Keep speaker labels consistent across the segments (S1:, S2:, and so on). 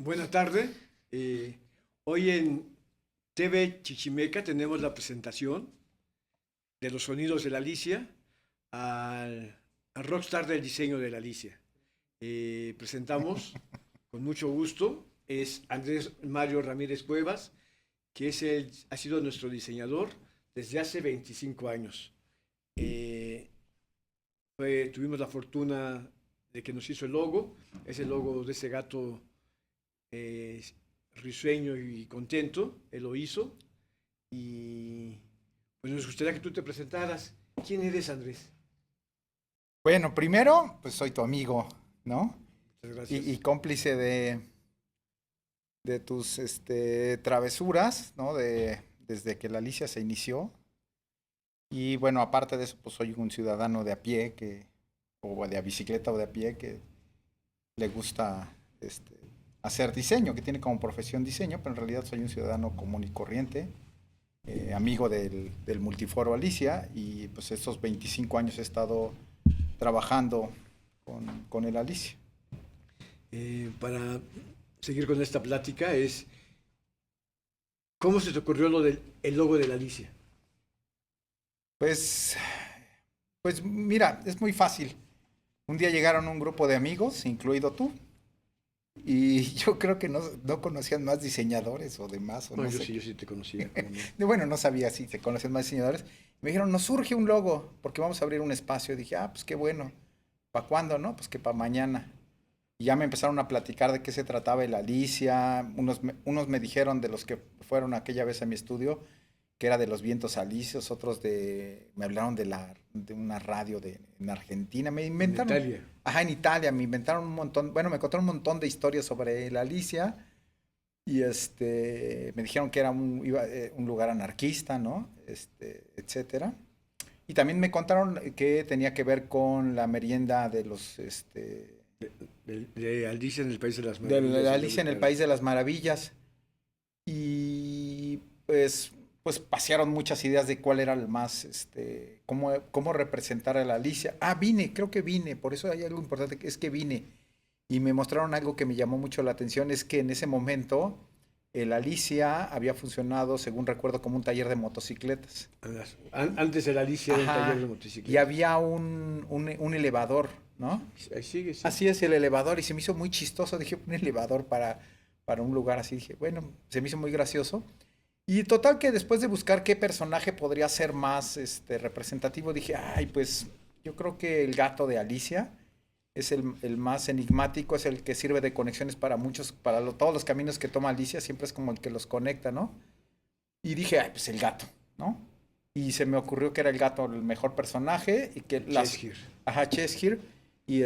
S1: Buenas tardes. Hoy en TV Chichimeca tenemos la presentación de los sonidos de la Alicia al rockstar del diseño de la Alicia. Presentamos con mucho gusto, es Andrés Mario Ramírez Cuevas, que ha sido nuestro diseñador desde hace 25 años. Eh, Tuvimos la fortuna de que nos hizo el logo, es el logo de ese gato eh, risueño y contento, él lo hizo. Y pues nos gustaría que tú te presentaras. ¿Quién eres, Andrés?
S2: Bueno, primero, pues soy tu amigo, ¿no?
S1: Muchas
S2: Y
S1: gracias.
S2: cómplice de tus travesuras, ¿no? Desde que la Alicia se inició. Y bueno, aparte de eso, pues soy un ciudadano de a pie, o de a bicicleta o de a pie, que le gusta hacer diseño, que tiene como profesión diseño, pero en realidad soy un ciudadano común y corriente, amigo del Multiforo Alicia, y pues estos 25 años he estado trabajando con el Alicia.
S1: Para seguir con esta plática es, ¿cómo se te ocurrió lo del el logo de la Alicia?
S2: Pues, pues mira, es muy fácil. Un día llegaron un grupo de amigos, incluido tú, y yo creo que no conocían más diseñadores o demás, o
S1: No,
S2: no sé.
S1: yo sí te conocía, ¿cómo no?
S2: Bueno, no sabía si se conocían más diseñadores. Me dijeron, nos surge un logo, porque vamos a abrir un espacio. Dije, pues qué bueno. ¿Para cuándo, no? Pues que para mañana. Y ya me empezaron a platicar de qué se trataba el Alicia. Unos me dijeron de los que fueron aquella vez a mi estudio, que era de los vientos alisios, me hablaron de una radio en Argentina, me
S1: En
S2: inventaron,
S1: Italia.
S2: ajá, en Italia, me inventaron un montón, bueno, me contaron un montón de historias sobre la Alicia y me dijeron que era un lugar anarquista, ¿no? Etcétera. Y también me contaron que tenía que ver con la merienda
S1: De Alicia en el País de las
S2: de
S1: Maravillas,
S2: la
S1: si lo
S2: Alicia en el
S1: ubicas.
S2: País de las Maravillas. Y pues pasearon muchas ideas de cuál era el más, cómo representar a la Alicia. Creo que vine, por eso hay algo importante, que es que vine. Y me mostraron algo que me llamó mucho la atención, es que en ese momento el Alicia había funcionado, según recuerdo, como un taller de motocicletas.
S1: Antes de la Alicia era un taller de
S2: Ajá. Y
S1: motocicletas.
S2: había un elevador, ¿no?
S1: Ahí sigue, sí.
S2: Así es el elevador, y se me hizo muy chistoso. Dije, un elevador para un lugar así. Dije, bueno, se me hizo muy gracioso. Y total que después de buscar qué personaje podría ser más representativo, dije, ay, pues yo creo que el gato de Alicia es el más enigmático, es el que sirve de conexiones para muchos, todos los caminos que toma Alicia, siempre es como el que los conecta, ¿no? Y dije, ay, pues el gato, ¿no? Y se me ocurrió que era el gato el mejor personaje y que
S1: Cheshire.
S2: ajá, Cheshire, y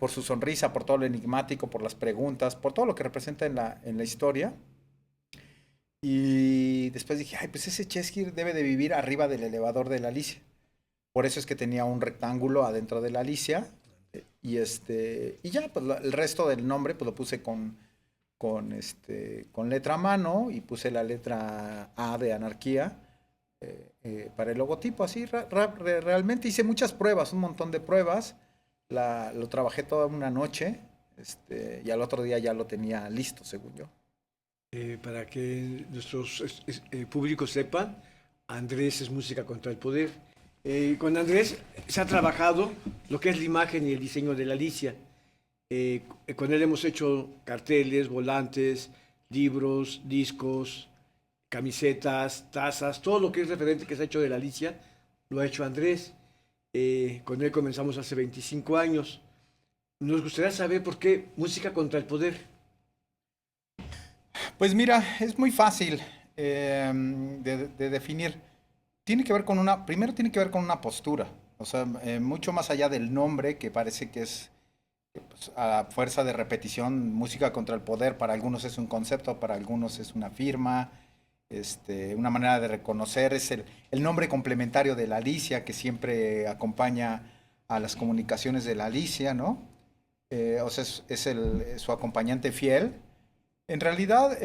S2: por su sonrisa, por todo lo enigmático, por las preguntas, por todo lo que representa en la historia. Y después dije, ay, pues ese Cheshire debe de vivir arriba del elevador de la Alicia. Por eso es que tenía un rectángulo adentro de la Alicia. Y ya, pues el resto del nombre, pues lo puse con letra a mano y puse la letra A de anarquía para el logotipo. Así, realmente hice muchas pruebas, un montón de pruebas. Lo trabajé toda una noche, y al otro día ya lo tenía listo, según yo.
S1: Para que nuestros públicos sepan, Andrés es música contra el poder. Con Andrés se ha trabajado lo que es la imagen y el diseño de la Alicia. Con él hemos hecho carteles, volantes, libros, discos, camisetas, tazas, todo lo que es referente que se ha hecho de la Alicia lo ha hecho Andrés. Con él comenzamos hace 25 años. Nos gustaría saber por qué música contra el poder.
S2: Pues mira, es muy fácil de definir. Primero tiene que ver con una postura, o sea, mucho más allá del nombre, que parece que es pues, a fuerza de repetición, música contra el poder. Para algunos es un concepto, para algunos es una firma, una manera de reconocer, es el nombre complementario de la Alicia, que siempre acompaña a las comunicaciones de la Alicia, ¿no? O sea, su acompañante fiel. En realidad,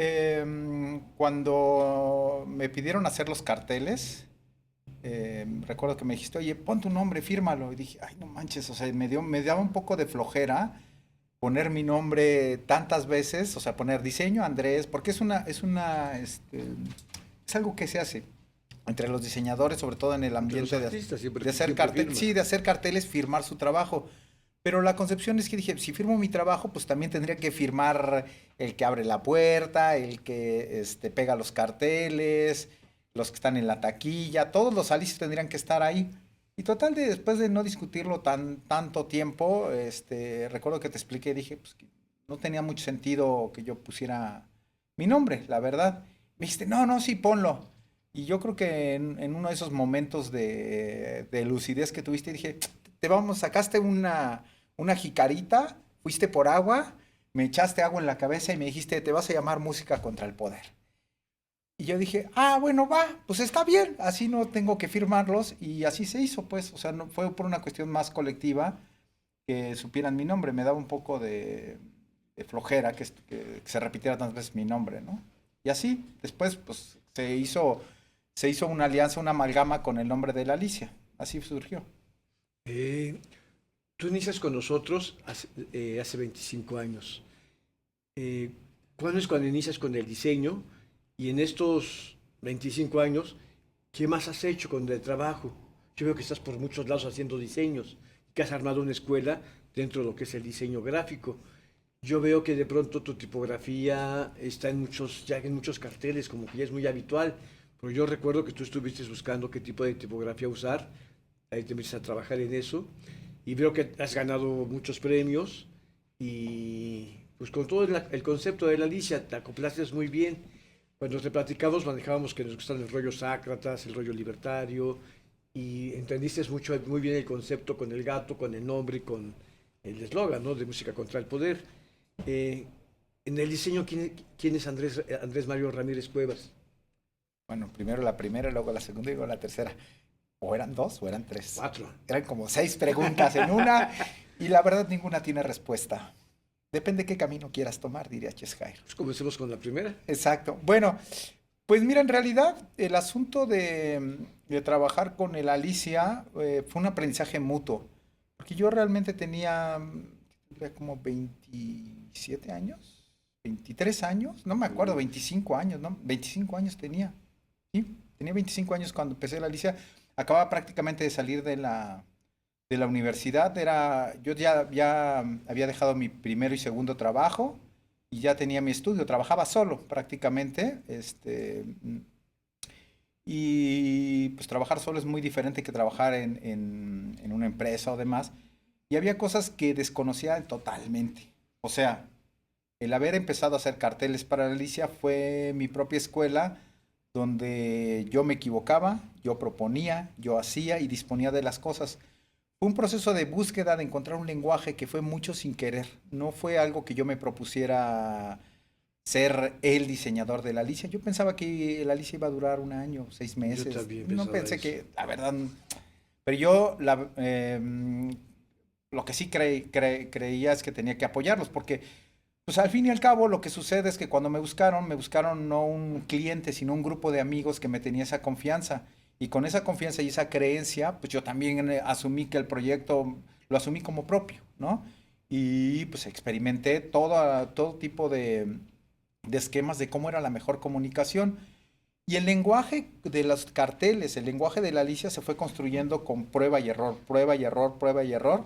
S2: cuando me pidieron hacer los carteles, recuerdo que me dijiste, oye, pon tu nombre, fírmalo. Y dije, ay, no manches, o sea, me daba un poco de flojera poner mi nombre tantas veces, o sea, poner diseño Andrés, porque es algo que se hace entre los diseñadores, sobre todo en el
S1: Entre los
S2: ambiente
S1: artistas
S2: de hacer carteles, sí, de hacer carteles, firmar su trabajo. Pero la concepción es que dije, si firmo mi trabajo, pues también tendría que firmar el que abre la puerta, el que pega los carteles, los que están en la taquilla, todos los alicios tendrían que estar ahí. Y total, después de no discutirlo tanto tiempo, recuerdo que te expliqué, dije, pues que no tenía mucho sentido que yo pusiera mi nombre, la verdad. Me dijiste, no, no, sí, ponlo. Y yo creo que en uno de esos momentos de lucidez que tuviste, dije, sacaste una jicarita, fuiste por agua, me echaste agua en la cabeza y me dijiste, te vas a llamar Música contra el Poder. Y yo dije, ah, bueno, va, pues está bien, así no tengo que firmarlos y así se hizo, pues, o sea, no fue por una cuestión más colectiva que supieran mi nombre, me daba un poco de flojera que se repitiera tantas veces mi nombre, ¿no? Y así, después, pues, se hizo una alianza, una amalgama con el nombre de la Alicia, así surgió.
S1: Eh, Tú inicias con nosotros hace 25 años. Eh, ¿Cuándo es cuando inicias con el diseño? Y en estos 25 años, ¿qué más has hecho con el trabajo? Yo veo que estás por muchos lados haciendo diseños, que has armado una escuela dentro de lo que es el diseño gráfico. Yo veo que de pronto tu tipografía está ya en muchos carteles, como que ya es muy habitual. Pero yo recuerdo que tú estuviste buscando qué tipo de tipografía usar, ahí te empiezas a trabajar en eso, y veo que has ganado muchos premios, y pues con todo el concepto de la Alicia te acoplaste muy bien. Cuando te platicamos manejábamos que nos gustan el rollo Sácratas, el rollo libertario, y entendiste muy bien el concepto con el gato, con el nombre y con el eslogan, ¿no? De Música contra el Poder. Eh, en el diseño, ¿quién es Andrés Mario Ramírez Cuevas?
S2: Bueno, primero la primera, luego la segunda y luego la tercera. O eran dos o eran tres.
S1: Cuatro.
S2: Eran como 6 preguntas en una y la verdad ninguna tiene respuesta. Depende qué camino quieras tomar, diría Cheshire.
S1: Pues comencemos con la primera.
S2: Exacto. Bueno, pues mira, en realidad el asunto de trabajar con el Alicia fue un aprendizaje mutuo. Porque yo realmente tendría como 27 años, 23 años, no me acuerdo, 25 años, ¿no? 25 años tenía. Sí, tenía 25 años cuando empecé la Alicia. Acababa prácticamente de salir de la universidad. Yo ya había dejado mi primero y segundo trabajo y ya tenía mi estudio. Trabajaba solo prácticamente. Y pues trabajar solo es muy diferente que trabajar en una empresa o demás. Y había cosas que desconocía totalmente. O sea, el haber empezado a hacer carteles para la Alicia fue mi propia escuela donde yo me equivocaba, yo proponía, yo hacía y disponía de las cosas. Fue un proceso de búsqueda, de encontrar un lenguaje que fue mucho sin querer. No fue algo que yo me propusiera ser el diseñador de la Alicia. Yo pensaba que la Alicia iba a durar un año, seis
S1: Yo
S2: meses.
S1: también
S2: No
S1: pensaba
S2: pensé
S1: eso.
S2: que, la verdad, pero yo lo que sí creía es que tenía que apoyarlos, porque pues al fin y al cabo lo que sucede es que cuando me buscaron no un cliente, sino un grupo de amigos que me tenía esa confianza. Y con esa confianza y esa creencia, pues yo también asumí que el proyecto lo asumí como propio, ¿no? Y pues experimenté todo tipo de esquemas de cómo era la mejor comunicación. Y el lenguaje de los carteles, el lenguaje de la Alicia se fue construyendo con prueba y error, prueba y error, prueba y error.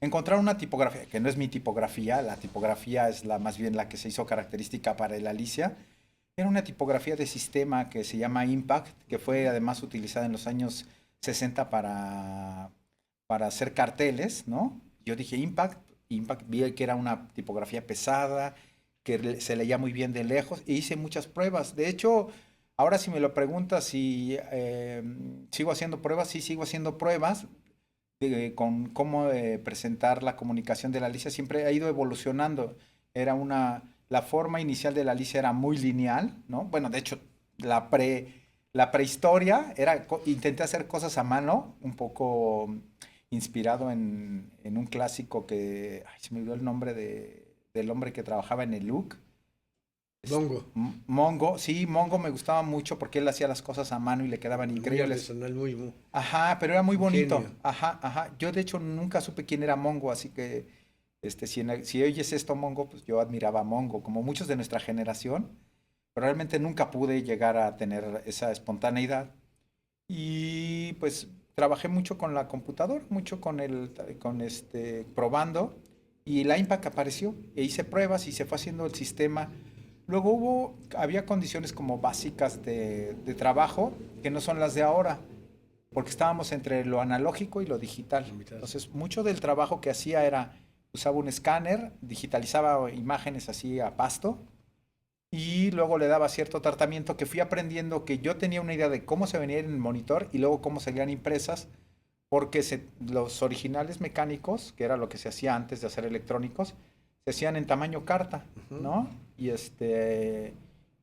S2: Encontrar una tipografía, que no es mi tipografía, la tipografía es más bien la que se hizo característica para el Alicia. Era una tipografía de sistema que se llama Impact, que fue además utilizada en los años 60 para hacer carteles, ¿no? Yo dije Impact, vi que era una tipografía pesada, que se leía muy bien de lejos, e hice muchas pruebas. De hecho, ahora si me lo preguntas si sigo haciendo pruebas, sí sigo haciendo pruebas con cómo presentar la comunicación de la Alicia. Siempre ha ido evolucionando. La forma inicial de la Alicia era muy lineal, ¿no? Bueno, de hecho, la prehistoria intenté hacer cosas a mano, un poco inspirado en un clásico ay, se me olvidó el nombre del hombre que trabajaba en el Look.
S1: Mongo.
S2: Mongo, sí, Mongo me gustaba mucho porque él hacía las cosas a mano y le quedaban
S1: Muy
S2: increíbles.
S1: artesanal,
S2: Ajá, pero era muy bonito.
S1: ingenio.
S2: Ajá, ajá. Yo de hecho nunca supe quién era Mongo, así que Si oyes esto, Mongo, pues yo admiraba a Mongo, como muchos de nuestra generación, pero realmente nunca pude llegar a tener esa espontaneidad. Y pues trabajé mucho con la computadora, mucho probando, y la Impact apareció, e hice pruebas y se fue haciendo el sistema. Luego había condiciones como básicas de trabajo que no son las de ahora, porque estábamos entre lo analógico y lo digital. Entonces, mucho del trabajo que hacía era, usaba un escáner, digitalizaba imágenes así a pasto, y luego le daba cierto tratamiento que fui aprendiendo, que yo tenía una idea de cómo se venía en el monitor y luego cómo salían impresas, porque los originales mecánicos, que era lo que se hacía antes de hacer electrónicos, se hacían en tamaño carta, ¿no? Y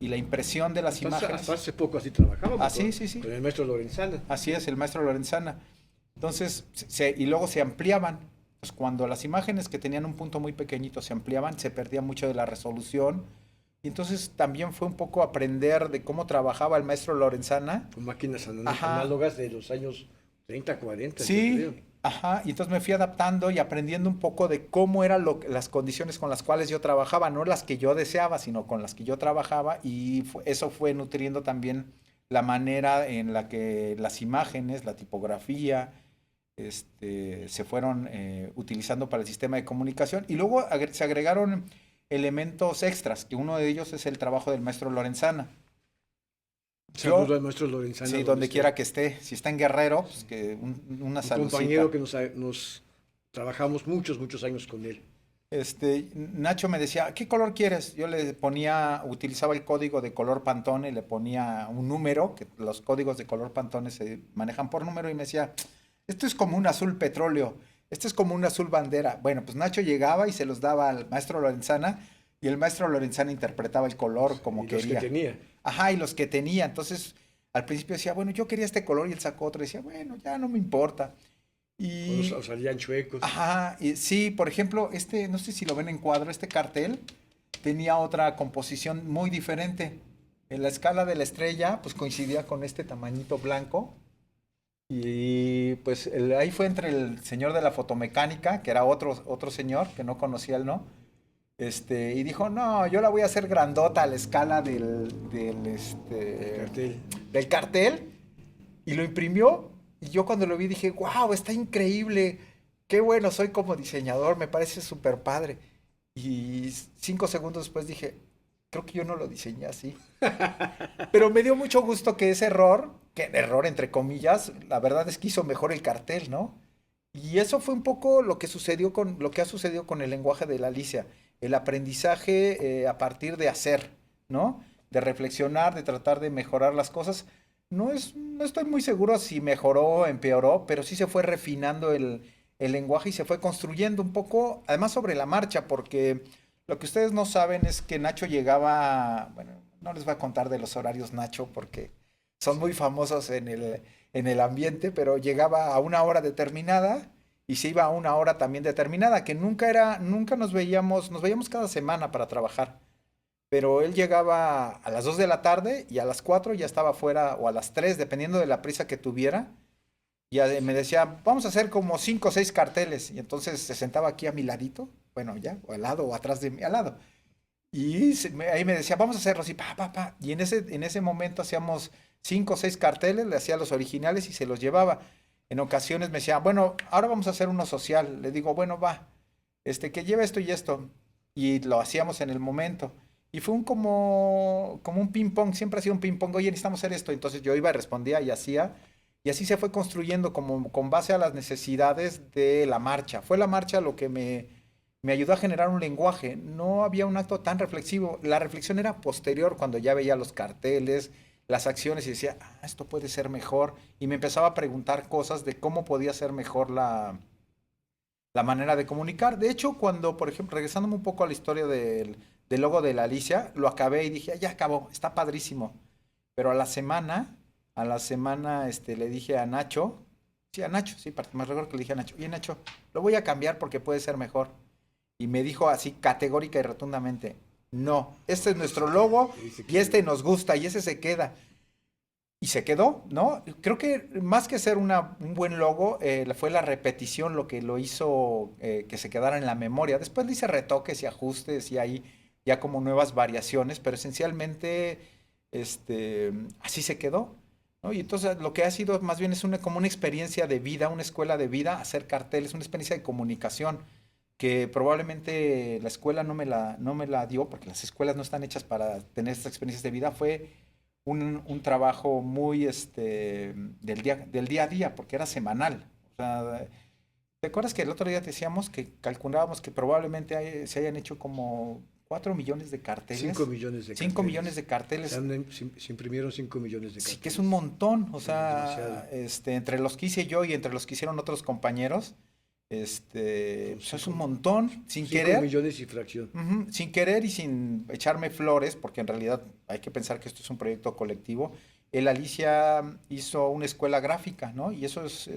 S2: la impresión de las imágenes.
S1: Hasta hace poco así trabajábamos
S2: Sí.
S1: Con el maestro Lorenzana.
S2: Así es, el maestro Lorenzana. Entonces, y luego se ampliaban. Pues cuando las imágenes que tenían un punto muy pequeñito se ampliaban, se perdía mucho de la resolución. Y entonces también fue un poco aprender de cómo trabajaba el maestro Lorenzana.
S1: Con máquinas análogas de los años 30, 40.
S2: Sí, ajá. Y entonces me fui adaptando y aprendiendo un poco de cómo eran las condiciones con las cuales yo trabajaba, no las que yo deseaba, sino con las que yo trabajaba. Y eso fue nutriendo también la manera en la que las imágenes, la tipografía, se fueron utilizando para el sistema de comunicación. Y luego se agregaron elementos extras, que uno de ellos es el trabajo del maestro Lorenzana.
S1: Saludo al maestro Lorenzana.
S2: Sí, donde quiera que esté. Si está en Guerrero, pues que una saludcita.
S1: Un compañero que nos trabajamos muchos años con él.
S2: Nacho me decía, ¿qué color quieres? Yo le utilizaba el código de color Pantone, le ponía un número, que los códigos de color Pantone se manejan por número, y me decía, esto es como un azul petróleo, esto es como un azul bandera. Bueno, pues Nacho llegaba y se los daba al maestro Lorenzana, y el maestro Lorenzana interpretaba el color como quería.
S1: Los que tenía.
S2: Ajá, y los que tenía. Entonces, al principio decía, bueno, yo quería este color, y él sacó otro, y decía, bueno, ya no me importa. Y
S1: o salían chuecos.
S2: Ajá, y sí, por ejemplo, no sé si lo ven en cuadro, este cartel tenía otra composición muy diferente. En la escala de la estrella, pues coincidía con este tamañito blanco. Y pues ahí fue entre el señor de la fotomecánica, que era otro señor que no conocía él, ¿no? Y dijo, no, yo la voy a hacer grandota a la escala del cartel. Y lo imprimió. Y yo cuando lo vi dije, wow, está increíble. Qué bueno soy como diseñador, me parece súper padre. Y 5 segundos después dije, creo que yo no lo diseñé así. Pero me dio mucho gusto que ese error entre comillas, la verdad es que hizo mejor el cartel, ¿no? Y eso fue un poco lo que ha sucedido con el lenguaje de la Alicia. El aprendizaje a partir de hacer, ¿no? De reflexionar, de tratar de mejorar las cosas. No estoy muy seguro si mejoró o empeoró, pero sí se fue refinando el lenguaje y se fue construyendo un poco, además sobre la marcha, porque lo que ustedes no saben es que Nacho llegaba, bueno, no les voy a contar de los horarios Nacho porque son muy famosos en el ambiente, pero llegaba a una hora determinada y se iba a una hora también determinada, que nunca nos veíamos cada semana para trabajar. Pero él llegaba a las 2 de la tarde y a las 4 ya estaba fuera, o a las 3, dependiendo de la prisa que tuviera. Ya me decía, vamos a hacer como 5 o 6 carteles. Y entonces se sentaba aquí a mi ladito, bueno, ya, o al lado, o atrás de mí, al lado. Y ahí me decía, vamos a hacerlo así, pa. Y en ese momento hacíamos 5 o 6 carteles, le hacía los originales y se los llevaba. En ocasiones me decía, bueno, ahora vamos a hacer uno social. Le digo, bueno, va, que lleve esto y esto. Y lo hacíamos en el momento. Y fue como un ping-pong, siempre ha sido un ping-pong, oye, necesitamos hacer esto. Entonces yo iba y respondía y hacía. Y así se fue construyendo como con base a las necesidades de la marcha. Fue la marcha lo que me ayudó a generar un lenguaje. No había un acto tan reflexivo. La reflexión era posterior, cuando ya veía los carteles, las acciones y decía, esto puede ser mejor. Y me empezaba a preguntar cosas de cómo podía ser mejor la manera de comunicar. De hecho, cuando, por ejemplo, regresándome un poco a la historia del logo de la Alicia, lo acabé y dije, ya acabó, está padrísimo. Pero a la semana le dije a Nacho, sí, me recuerdo que le dije a Nacho, oye Nacho, lo voy a cambiar porque puede ser mejor. Y me dijo así categórica y rotundamente, no, este es nuestro logo y este nos gusta y ese se queda. y se quedó, ¿no? Creo que más que ser un buen logo, fue la repetición lo que lo hizo que se quedara en la memoria. Después le hice retoques y ajustes y ahí ya como nuevas variaciones, pero esencialmente así se quedó, ¿no? Y entonces lo que ha sido más bien es como una experiencia de vida, una escuela de vida, hacer carteles, una experiencia de comunicación que probablemente la escuela no me la dio, porque las escuelas no están hechas para tener estas experiencias de vida. Fue un trabajo muy del día a día, porque era semanal. O sea, ¿te acuerdas que el otro día decíamos que calculábamos que probablemente se hayan hecho como 4 millones de
S1: 5
S2: carteles?
S1: millones de
S2: 5 millones
S1: carteles.
S2: de carteles.
S1: Se imprimieron 5 millones de
S2: Sí, que es un
S1: carteles.
S2: montón. O
S1: Es demasiado.
S2: sea, entre los que hice yo y entre los que hicieron otros compañeros,
S1: Son
S2: pues es un
S1: 5
S2: montón, sin
S1: 5
S2: querer.
S1: millones y fracción.
S2: Ujú, sin querer y sin echarme flores, porque en realidad hay que pensar que esto es un proyecto colectivo. El Alicia hizo una escuela gráfica, ¿no? Y eso es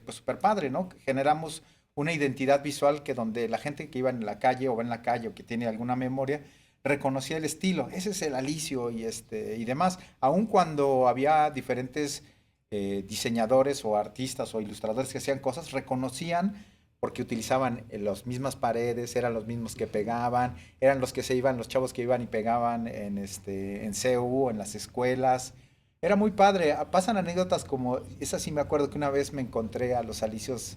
S2: pues súper padre, ¿no? Generamos una identidad visual que donde la gente que iba en la calle o va en la calle o que tiene alguna memoria reconocía el estilo. Ese es el Alicio y demás. Aun cuando había diferentes diseñadores o artistas o ilustradores que hacían cosas, reconocían porque utilizaban las mismas paredes, eran los mismos que pegaban, eran los que se iban, los chavos que iban y pegaban en CU, en las escuelas. Era muy padre. Pasan anécdotas como, esa sí me acuerdo que una vez me encontré a los alicios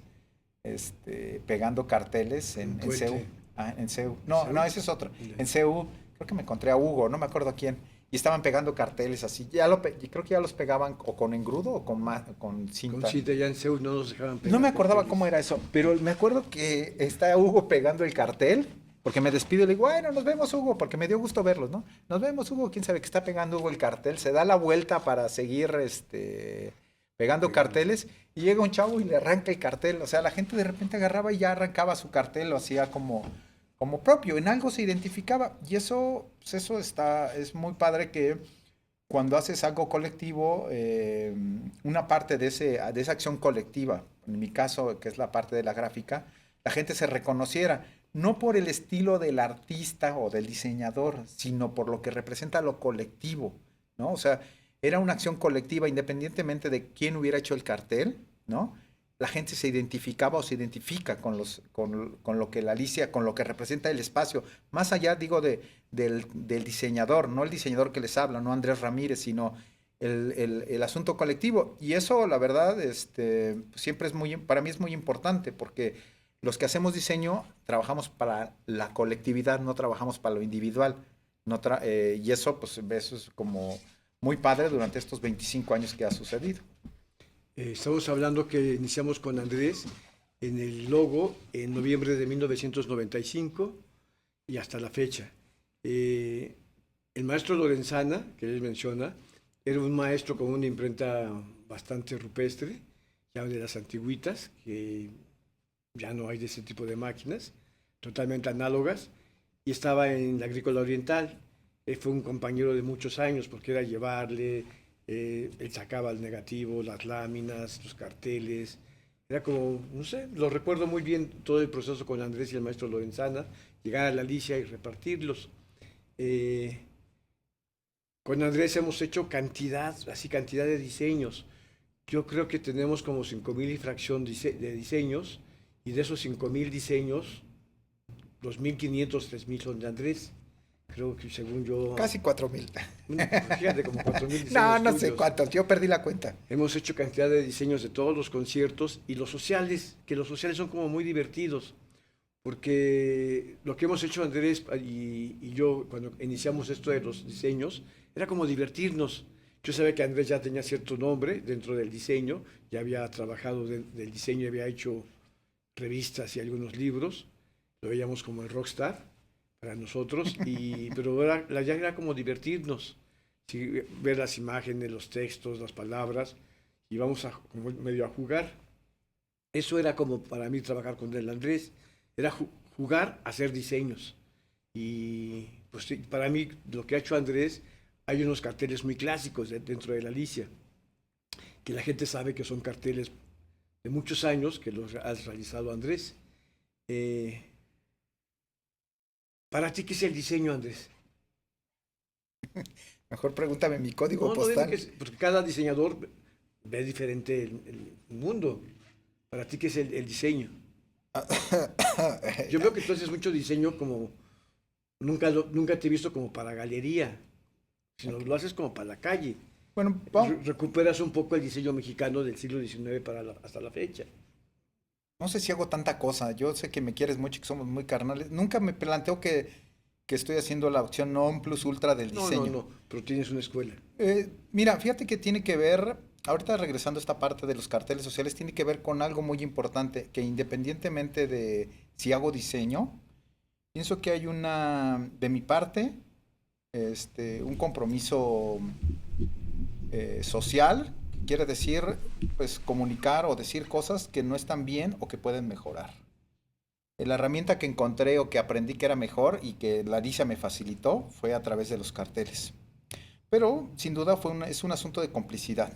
S2: pegando carteles
S1: Un
S2: en CU.
S1: puente.
S2: Ah, en CU.
S1: ¿En
S2: No, no,
S1: Seúl?
S2: ese es otro.
S1: Ya.
S2: En CU, creo que me encontré a Hugo, no me acuerdo a quién. Y estaban pegando carteles así. Creo que ya los pegaban o con engrudo o con
S1: Con
S2: cinta.
S1: cita ya en Seúl no nos dejaban
S2: No
S1: pegar
S2: me acordaba
S1: carteles.
S2: cómo era eso, pero me acuerdo que está Hugo pegando el cartel, porque me despido y le digo, bueno, nos vemos Hugo, porque me dio gusto verlos, ¿no? Nos vemos Hugo, quién sabe que está pegando Hugo el cartel, se da la vuelta para seguir pegando
S1: Pegando.
S2: carteles y llega un chavo y le arranca el cartel, o sea, la gente de repente agarraba y ya arrancaba su cartel, lo hacía como propio, en algo se identificaba y eso, pues eso es muy padre que cuando haces algo colectivo, una parte de esa acción colectiva, en mi caso, que es la parte de la gráfica, la gente se reconociera, no por el estilo del artista o del diseñador, sino por lo que representa lo colectivo, ¿no? O sea, era una acción colectiva independientemente de quién hubiera hecho el cartel, ¿no? La gente se identificaba o se identifica con lo que la Alicia, con lo que representa el espacio, más allá, digo, del diseñador, no el diseñador que les habla, no Andrés Ramírez, sino el asunto colectivo. Y eso, la verdad, siempre para mí es muy importante, porque los que hacemos diseño trabajamos para la colectividad, no trabajamos para lo individual. Y eso, pues, eso es como muy padre durante estos 25 años que ha sucedido.
S1: Estamos hablando que iniciamos con Andrés en el logo en noviembre de 1995 y hasta la fecha. Eh, el maestro Lorenzana, que les menciona, era un maestro con una imprenta bastante rupestre, ya de las antigüitas, que ya no hay de ese tipo de máquinas, totalmente análogas, y estaba en la Agrícola Oriental. Él fue un compañero de muchos años porque era llevarle, él sacaba el negativo, las láminas, los carteles. Era como, no sé, lo recuerdo muy bien todo el proceso con Andrés y el maestro Lorenzana, llegar a la Alicia y repartirlos. Eh, con Andrés hemos hecho cantidad de diseños. Yo creo que tenemos como 5.000 y fracción de diseños, y de esos 5.000 diseños, 2.500, 3.000 son de Andrés. Creo que según yo,
S2: Casi 4,000.
S1: fíjate, como 4.000
S2: No,
S1: diseños
S2: no sé
S1: tuyos.
S2: cuántos, yo perdí la cuenta.
S1: Hemos hecho cantidad de diseños de todos los conciertos y los sociales, que los sociales son como muy divertidos, porque lo que hemos hecho Andrés y yo cuando iniciamos esto de los diseños, era como divertirnos. Yo sabía que Andrés ya tenía cierto nombre dentro del diseño, ya había trabajado del diseño y había hecho revistas y algunos libros, lo veíamos como el rockstar para nosotros, pero ya era como divertirnos, sí, ver las imágenes, los textos, las palabras, y vamos como medio a jugar. Eso era como para mí trabajar con el Andrés, era jugar a hacer diseños. Y pues sí, para mí lo que ha hecho Andrés, hay unos carteles muy clásicos dentro de la Alicia, que la gente sabe que son carteles de muchos años que los has realizado Andrés. Eh, ¿Para ti qué es el diseño, Andrés?
S2: Mejor pregúntame mi código
S1: No, no digo
S2: postal.
S1: que porque cada diseñador ve diferente el mundo. Para ti, ¿qué es el diseño? Yo veo que tú haces mucho diseño como, nunca te he visto como para galería, sino lo haces como para la calle.
S2: Bueno, vamos.
S1: Recuperas un poco el diseño mexicano del siglo XIX hasta la fecha.
S2: No sé si hago tanta cosa. Yo sé que me quieres mucho y que somos muy carnales. Nunca me planteo que estoy haciendo la opción non plus ultra del
S1: No, no,
S2: diseño.
S1: no, pero tienes una escuela.
S2: Mira, fíjate que tiene que ver, ahorita regresando a esta parte de los carteles sociales, tiene que ver con algo muy importante, que independientemente de si hago diseño, pienso que hay de mi parte, un compromiso social, que quiere decir, pues, comunicar o decir cosas que no están bien o que pueden mejorar. La herramienta que encontré o que aprendí que era mejor y que la Alicia me facilitó fue a través de los carteles. Pero sin duda es un asunto de complicidad.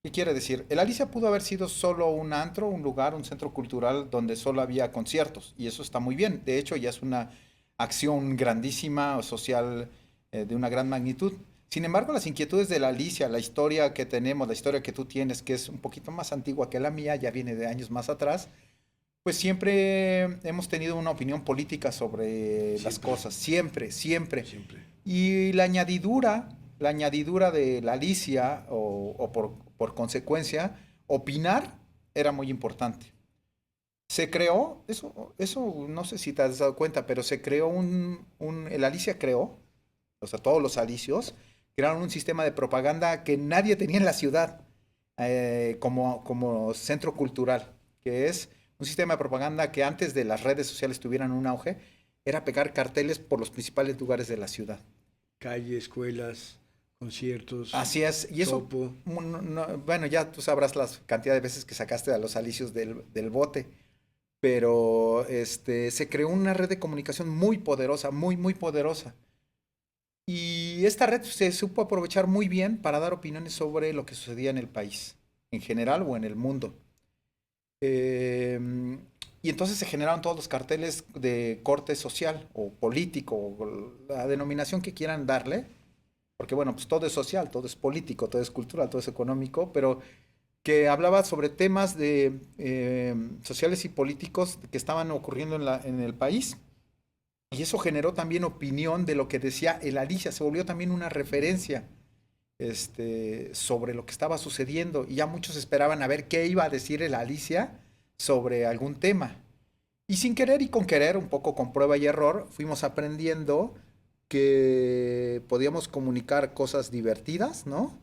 S2: ¿Qué quiere decir? El Alicia pudo haber sido solo un antro, un lugar, un centro cultural donde solo había conciertos y eso está muy bien. De hecho, ya es una acción grandísima o social de una gran magnitud. Sin embargo, las inquietudes de la Alicia, la historia que tenemos, la historia que tú tienes, que es un poquito más antigua que la mía, ya viene de años más atrás, pues siempre hemos tenido una opinión política sobre las
S1: Siempre,
S2: cosas, siempre, siempre.
S1: siempre.
S2: Y la añadidura de la Alicia, o por consecuencia, opinar era muy importante. Se creó, eso no sé si te has dado cuenta, pero se creó el Alicia creó, o sea, todos los alicios, crearon un sistema de propaganda que nadie tenía en la ciudad como centro cultural, que es un sistema de propaganda que antes de las redes sociales tuvieran un auge, era pegar carteles por los principales lugares de la ciudad.
S1: Calle, escuelas, conciertos,
S2: Así es, y eso,
S1: topo.
S2: bueno, ya tú sabrás la cantidad de veces que sacaste a los alicios del bote, pero se creó una red de comunicación muy poderosa, muy, muy poderosa. Y esta red se supo aprovechar muy bien para dar opiniones sobre lo que sucedía en el país, en general o en el mundo. Eh, y entonces se generaron todos los carteles de corte social o político, o la denominación que quieran darle, porque bueno, pues todo es social, todo es político, todo es cultural, todo es económico, pero que hablaba sobre temas sociales y políticos que estaban ocurriendo en el país. Y eso generó también opinión de lo que decía el Alicia, se volvió también una referencia sobre lo que estaba sucediendo. Y ya muchos esperaban a ver qué iba a decir el Alicia sobre algún tema. Y sin querer y con querer, un poco con prueba y error, fuimos aprendiendo que podíamos comunicar cosas divertidas, ¿no?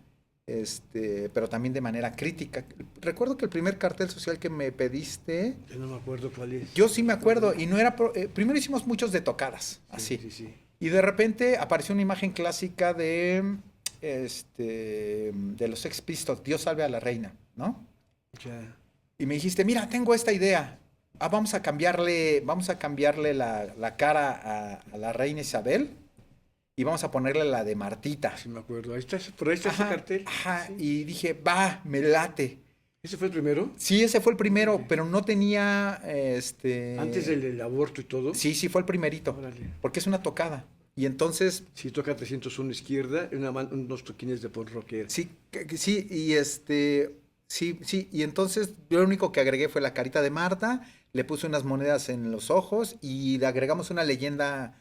S2: Pero también de manera crítica. Recuerdo que el primer cartel social que me pediste,
S1: Yo no me acuerdo cuál es.
S2: yo sí me
S1: ¿Te acuerdas?
S2: acuerdo, y no era, primero hicimos muchos de tocadas,
S1: Sí,
S2: así.
S1: sí, sí.
S2: Y de repente apareció una imagen clásica de los Sex Pistols, Dios salve a la reina, ¿no?
S1: Ya.
S2: Y me dijiste, mira, tengo esta idea. Vamos a cambiarle la cara a la reina Isabel y vamos a ponerle la de Martita.
S1: Sí me acuerdo. Ahí está, por ahí está ese
S2: Ajá,
S1: cartel.
S2: ajá.
S1: Sí.
S2: Y dije, va, me late.
S1: ¿Ese fue el primero?
S2: Sí, ese fue el primero,
S1: Órale.
S2: pero no tenía,
S1: Antes del aborto y todo.
S2: Sí, sí, fue el primerito,
S1: Órale.
S2: porque es una tocada. Y entonces,
S1: Sí, toca 301 izquierda, unos toquines de pop rockero.
S2: sí, sí, sí, sí, y entonces yo lo único que agregué fue la carita de Marta, le puse unas monedas en los ojos y le agregamos una leyenda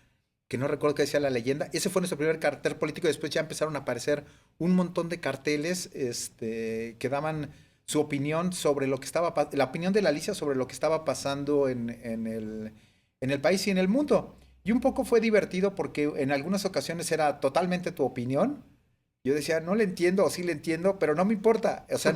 S2: que no recuerdo qué decía la leyenda. Ese fue nuestro primer cartel político. Después ya empezaron a aparecer un montón de carteles que daban su opinión sobre lo que la opinión de la Alicia sobre lo que estaba pasando en el país y en el mundo. Y un poco fue divertido porque en algunas ocasiones era totalmente tu opinión. Yo decía, no le entiendo o sí le entiendo, pero no me importa. O sea,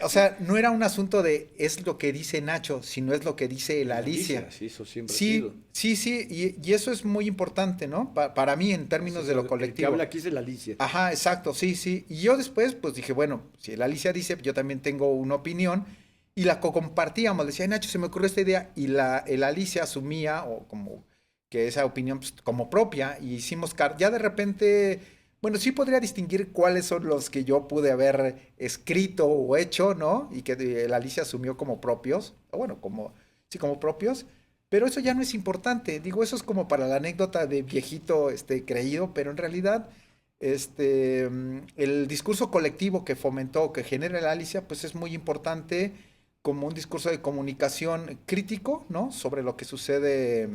S2: o sea, no era un asunto de es lo que dice Nacho, sino es lo que dice la Alicia.
S1: Sí, eso siempre ha
S2: Sí,
S1: sido.
S2: sí, sí, y eso es muy importante, ¿no? Para mí, en términos de lo
S1: El que
S2: colectivo.
S1: habla aquí es de la Alicia.
S2: Ajá, exacto, sí, sí. Y yo después, pues dije, bueno, si la Alicia dice, yo también tengo una opinión, y la compartíamos. Le decía, "Ay, Nacho, se me ocurrió esta idea", y el Alicia asumía, o como que esa opinión, pues, como propia, y hicimos, ya de repente, bueno, sí podría distinguir cuáles son los que yo pude haber escrito o hecho, ¿no? Y que la Alicia asumió como propios, o bueno, sí, como propios. Pero eso ya no es importante. Digo, eso es como para la anécdota de viejito creído, pero en realidad el discurso colectivo que fomentó, que genera la Alicia, pues es muy importante como un discurso de comunicación crítico, ¿no? Sobre lo que sucede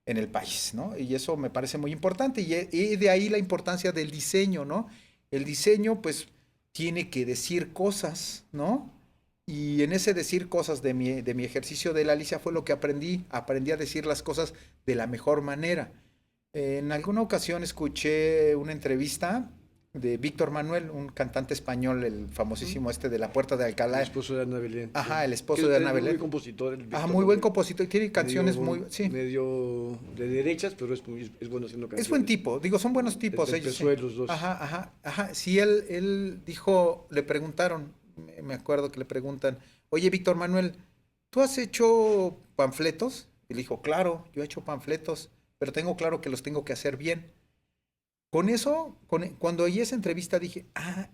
S2: en el país, ¿no? Y eso me parece muy importante y de ahí la importancia del diseño, ¿no? El diseño, pues, tiene que decir cosas, ¿no? Y en ese decir cosas de mi ejercicio de la Alicia fue lo que aprendí a decir las cosas de la mejor manera. En alguna ocasión escuché una entrevista de Víctor Manuel, un cantante español, el
S1: Ujú.
S2: famosísimo de La Puerta de
S1: El
S2: Alcalá.
S1: esposo de Ana Belén,
S2: Ajá,
S1: sí.
S2: el
S1: Que
S2: esposo de Ana
S1: es muy
S2: Belén.
S1: compositor, el
S2: Ajá,
S1: Víctor
S2: muy buen
S1: Manuel.
S2: compositor y tiene canciones
S1: Medio,
S2: muy, sí.
S1: medio de derechas, pero es bueno haciendo
S2: Es buen
S1: canciones.
S2: tipo, digo, son buenos tipos
S1: Desde el
S2: ellos, sí.
S1: PSOE los dos.
S2: Ajá, ajá, ajá. Sí, él dijo, le preguntaron, me acuerdo que le preguntan, oye, Víctor Manuel, ¿tú has hecho panfletos? Y le dijo, claro, yo he hecho panfletos, pero tengo claro que los tengo que hacer bien. Con eso, cuando oí esa entrevista dije,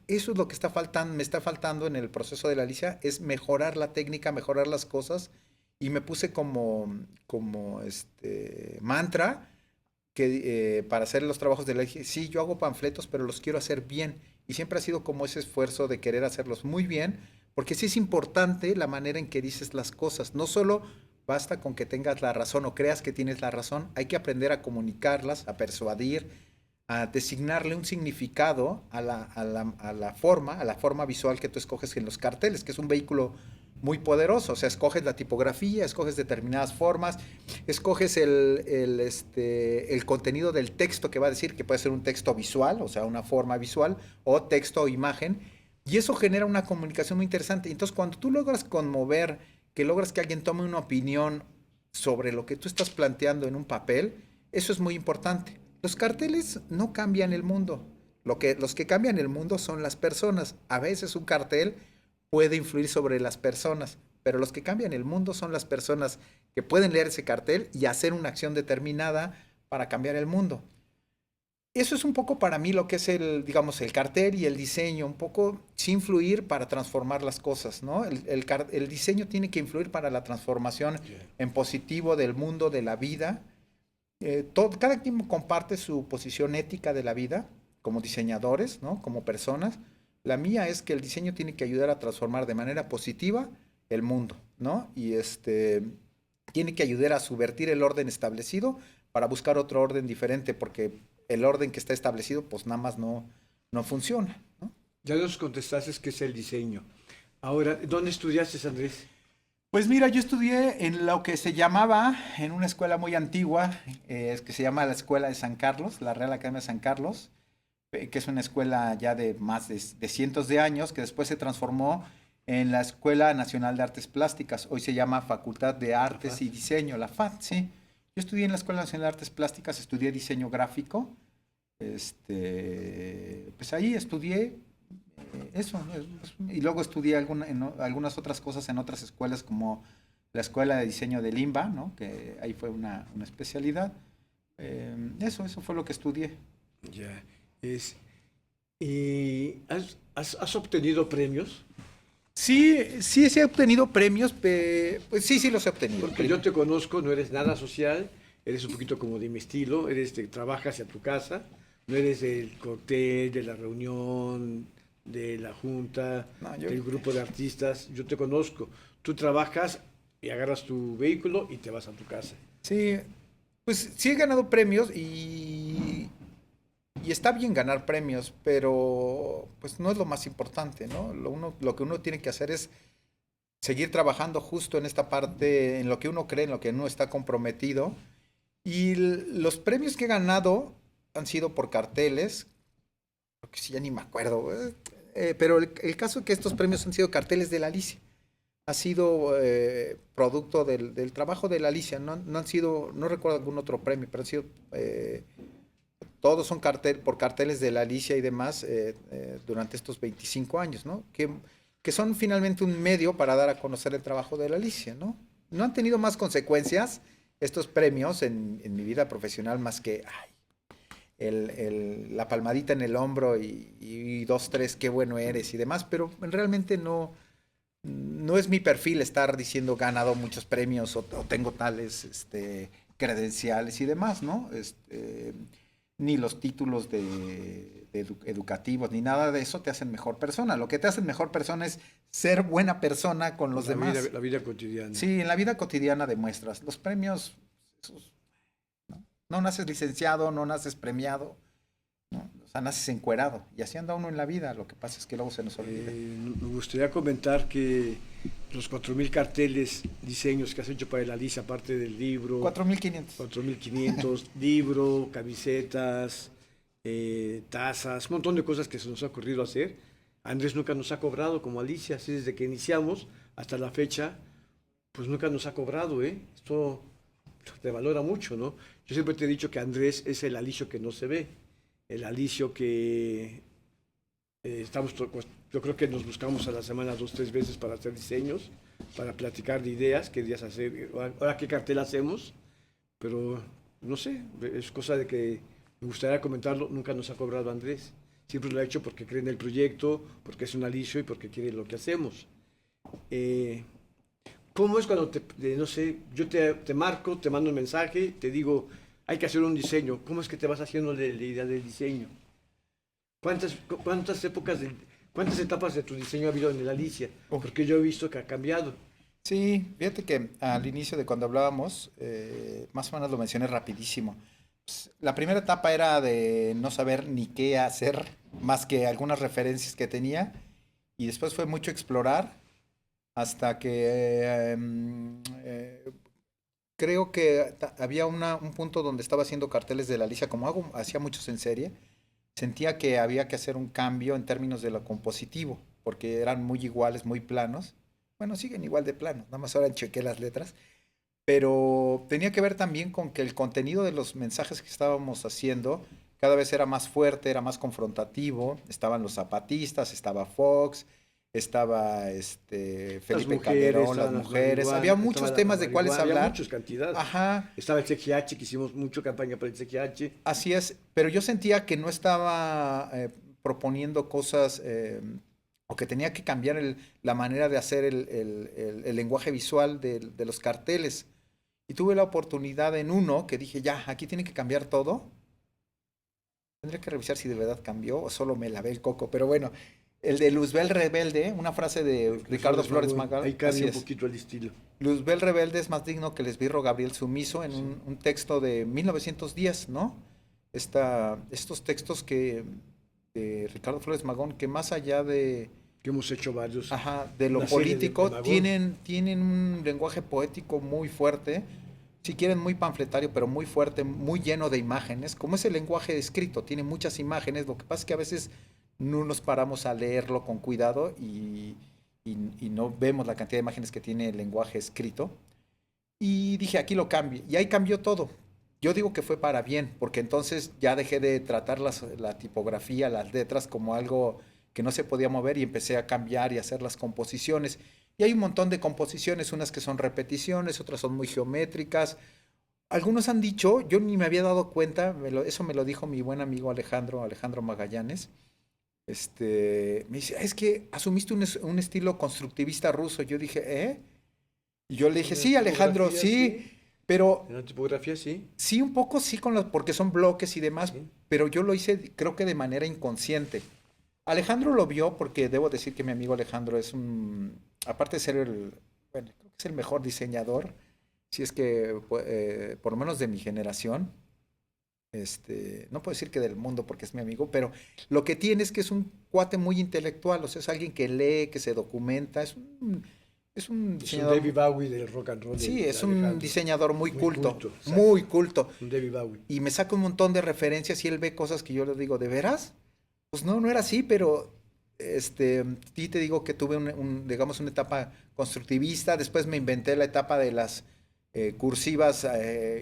S2: eso es lo que está faltando, me está faltando en el proceso de la Alicia, es mejorar la técnica, mejorar las cosas. Y me puse como mantra que para hacer los trabajos de la Alicia, sí, yo hago panfletos, pero los quiero hacer bien. Y siempre ha sido como ese esfuerzo de querer hacerlos muy bien, porque sí es importante la manera en que dices las cosas. No solo basta con que tengas la razón o creas que tienes la razón, hay que aprender a comunicarlas, a persuadir, a designarle un significado a la forma visual que tú escoges en los carteles, que es un vehículo muy poderoso. O sea, escoges la tipografía, escoges determinadas formas, escoges el contenido del texto que va a decir, que puede ser un texto visual, o sea, una forma visual, o texto o imagen, y eso genera una comunicación muy interesante. Entonces, cuando tú logras conmover, que logras que alguien tome una opinión sobre lo que tú estás planteando en un papel, eso es muy importante. Los carteles no cambian el mundo. Los que cambian el mundo son las personas. A veces un cartel puede influir sobre las personas, pero los que cambian el mundo son las personas que pueden leer ese cartel y hacer una acción determinada para cambiar el mundo. Eso es un poco para mí lo que es digamos, el cartel y el diseño, un poco sin influir para transformar las cosas, ¿no? El diseño tiene que influir para la transformación
S1: Yeah.
S2: en positivo del mundo, de la vida. Cada quien comparte su posición ética de la vida como diseñadores, ¿no? Como personas. La mía es que el diseño tiene que ayudar a transformar de manera positiva el mundo, ¿no? Y tiene que ayudar a subvertir el orden establecido para buscar otro orden diferente, porque el orden que está establecido, pues nada más no funciona, ¿no?
S1: Ya nos contestaste que es el diseño. Ahora, ¿dónde estudiaste, Andrés?
S2: Pues mira, yo estudié en lo que se llamaba, en una escuela muy antigua, que se llama la Escuela de San Carlos, la Real Academia de San Carlos, que es una escuela ya de más de cientos de años, que después se transformó en la Escuela Nacional de Artes Plásticas. Hoy se llama Facultad de
S1: La
S2: Artes
S1: FAD.
S2: y Diseño, la FAD, sí. Yo estudié en la Escuela Nacional de Artes Plásticas, estudié diseño gráfico. Pues ahí estudié eso. Y luego estudié algunas otras cosas en otras escuelas, como la Escuela de Diseño de Limba, ¿no? Que ahí fue una especialidad. Eso fue lo que estudié.
S1: Ya. Es, ¿Y has obtenido premios?
S2: Sí, sí he obtenido premios, pues sí, sí los he obtenido.
S1: Porque yo te conozco, no eres nada social, eres un poquito como de mi estilo, trabajas a tu casa, no eres del cóctel, de la reunión, de la junta,
S2: No,
S1: del grupo de artistas. Yo te conozco. Tú trabajas y agarras tu vehículo y te vas a tu casa.
S2: sí, pues sí he ganado premios y está bien ganar premios, pero pues no es lo más importante, ¿no? Lo que uno tiene que hacer es seguir trabajando justo en esta parte, en lo que uno cree, en lo que uno está comprometido. Y los premios que he ganado han sido por carteles, porque sí, ya ni me acuerdo, pero el caso es que estos premios han sido carteles de la Alicia. Ha sido producto del trabajo de la Alicia, no han sido, no recuerdo algún otro premio, pero han sido, todos son por carteles de la Alicia y demás durante estos 25 años, ¿no? Que son finalmente un medio para dar a conocer el trabajo de la Alicia, ¿no? No han tenido más consecuencias estos premios en mi vida profesional más que la palmadita en el hombro y dos, tres, qué bueno eres y demás, pero realmente no es mi perfil estar diciendo ganado muchos premios o tengo tales credenciales y demás, ¿no? ni los títulos educativos, ni nada de eso te hacen mejor persona. Lo que te hace mejor persona es ser buena persona con los demás.
S1: La vida cotidiana.
S2: Sí, en la vida cotidiana demuestras. Los premios, esos, ¿no? No naces licenciado, no naces premiado, ¿no? O sea, naces encuerado. Y así anda uno en la vida. Lo que pasa es que luego se nos olvida.
S1: Me gustaría comentar que los 4.000 carteles, diseños que has hecho para el Alicia, aparte del libro.
S2: 4.500.
S1: 4.500, libro, camisetas, tazas, un montón de cosas que se nos ha ocurrido hacer. Andrés nunca nos ha cobrado como Alicia, así desde que iniciamos hasta la fecha, pues nunca nos ha cobrado, ¿eh? Esto te valora mucho, ¿no? Yo siempre te he dicho que Andrés es el Alicio que no se ve, el Alicio que pues, yo creo que nos buscamos a la semana 2, 3 veces para hacer diseños, para platicar de ideas, qué días hacer, ahora qué cartel hacemos, pero no sé, es cosa de que me gustaría comentarlo, nunca nos ha cobrado Andrés. Siempre lo ha hecho porque cree en el proyecto, porque es un alicio y porque quiere lo que hacemos. ¿Cómo es cuando no sé, yo te marco, te mando un mensaje, te digo, hay que hacer un diseño? ¿Cómo es que te vas haciendo la idea del diseño? ¿Cuántas etapas de tu diseño ha habido en el Alicia? Porque yo he visto que ha cambiado.
S2: Sí, fíjate que al inicio de cuando hablábamos, más o menos lo mencioné rapidísimo. Pues, la primera etapa era de no saber ni qué hacer, más que algunas referencias que tenía, y después fue mucho explorar, hasta que creo que había un punto donde estaba haciendo carteles de la Alicia, como hacía muchos en serie, sentía que había que hacer un cambio en términos de lo compositivo, porque eran muy iguales, muy planos. Bueno, siguen igual de planos, nada más ahora chequé las letras, pero tenía que ver también con que el contenido de los mensajes que estábamos haciendo cada vez era más fuerte, era más confrontativo. Estaban los zapatistas, estaba Fox, estaba Felipe Calderón, las mujeres. Había muchos temas de cuáles hablar.
S1: Había muchas cantidades.
S2: Ajá.
S1: Estaba el CGH, que hicimos mucha campaña para el CGH.
S2: Así es, pero yo sentía que no estaba proponiendo cosas o que tenía que cambiar la manera de hacer el lenguaje visual de los carteles. Y tuve la oportunidad en uno que dije, ya, aquí tiene que cambiar todo. Tendré que revisar si de verdad cambió o solo me lavé el coco. Pero bueno, el de Luzbel Rebelde, una frase de Ricardo Flores Magón.
S1: Ahí cambia un poquito el estilo.
S2: Luzbel Rebelde es más digno que el esbirro Gabriel Sumiso, en un texto de 1910, ¿no? Estos textos de Ricardo Flores Magón, que más allá de...
S1: Que hemos hecho varios.
S2: Ajá, de lo político, tienen un lenguaje poético muy fuerte, si quieren muy panfletario, pero muy fuerte, muy lleno de imágenes, como es el lenguaje escrito, tiene muchas imágenes. Lo que pasa es que a veces no nos paramos a leerlo con cuidado y no vemos la cantidad de imágenes que tiene el lenguaje escrito. Y dije, aquí lo cambio, y ahí cambió todo. Yo digo que fue para bien, porque entonces ya dejé de tratar la tipografía, las letras como algo que no se podía mover, y empecé a cambiar y hacer las composiciones. Y hay un montón de composiciones, unas que son repeticiones, otras son muy geométricas. Algunos han dicho, yo ni me había dado cuenta, eso me lo dijo mi buen amigo Alejandro Magallanes. Me dice, es que asumiste un estilo constructivista ruso. Yo dije, ¿eh? Y yo le dije, sí, Alejandro, sí, pero...
S1: En la tipografía, sí.
S2: Sí, un poco sí, porque son bloques y demás,
S1: Sí.
S2: pero yo lo hice, creo que de manera inconsciente. Alejandro lo vio, porque debo decir que mi amigo Alejandro es aparte de ser bueno, creo que es el mejor diseñador, si es que, por lo menos de mi generación, no puedo decir que del mundo porque es mi amigo, pero lo que tiene es que es un cuate muy intelectual, o sea, es alguien que lee, que se documenta, es un diseñador.
S1: Es un David Bowie del rock and roll.
S2: Sí, es un diseñador muy culto,
S1: exacto.
S2: muy culto.
S1: Un David Bowie.
S2: Y me saca un montón de referencias y él ve cosas que yo le digo, ¿de veras? Pues no era así, pero sí te digo que tuve digamos, una etapa constructivista. Después me inventé la etapa de las cursivas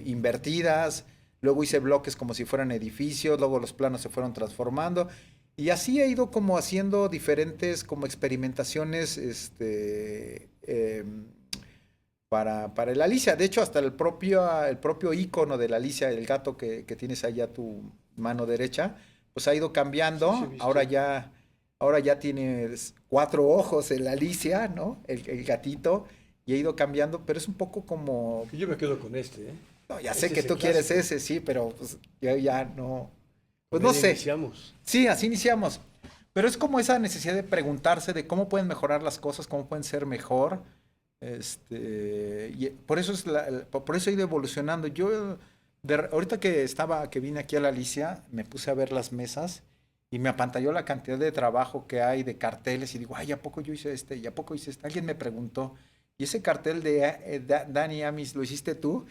S2: invertidas. Luego hice bloques como si fueran edificios. Luego los planos se fueron transformando. Y así he ido como haciendo diferentes como experimentaciones para el Alicia. De hecho, hasta el propio icono de la Alicia, el gato que tienes ahí a tu mano derecha, pues ha ido cambiando. Sí, ahora ya tiene 4 ojos en la Alicia, ¿no? El gatito, y ha ido cambiando, pero es un poco como...
S1: Yo me quedo con ¿eh?
S2: No, ya sé que tú quieres ese, sí, pero pues, yo ya no Pues
S1: Con
S2: no
S1: él
S2: sé.
S1: iniciamos.
S2: Sí, así iniciamos. Pero es como esa necesidad de preguntarse de cómo pueden mejorar las cosas, cómo pueden ser mejor. Y por eso por eso he ido evolucionando. Yo ahorita que vine aquí a la Alicia, me puse a ver las mesas y me apantalló la cantidad de trabajo que hay de carteles y digo, ay, ¿a poco yo hice este? ¿Y a poco hice este? Alguien me preguntó, ¿y ese cartel de Dani Amis lo hiciste tú?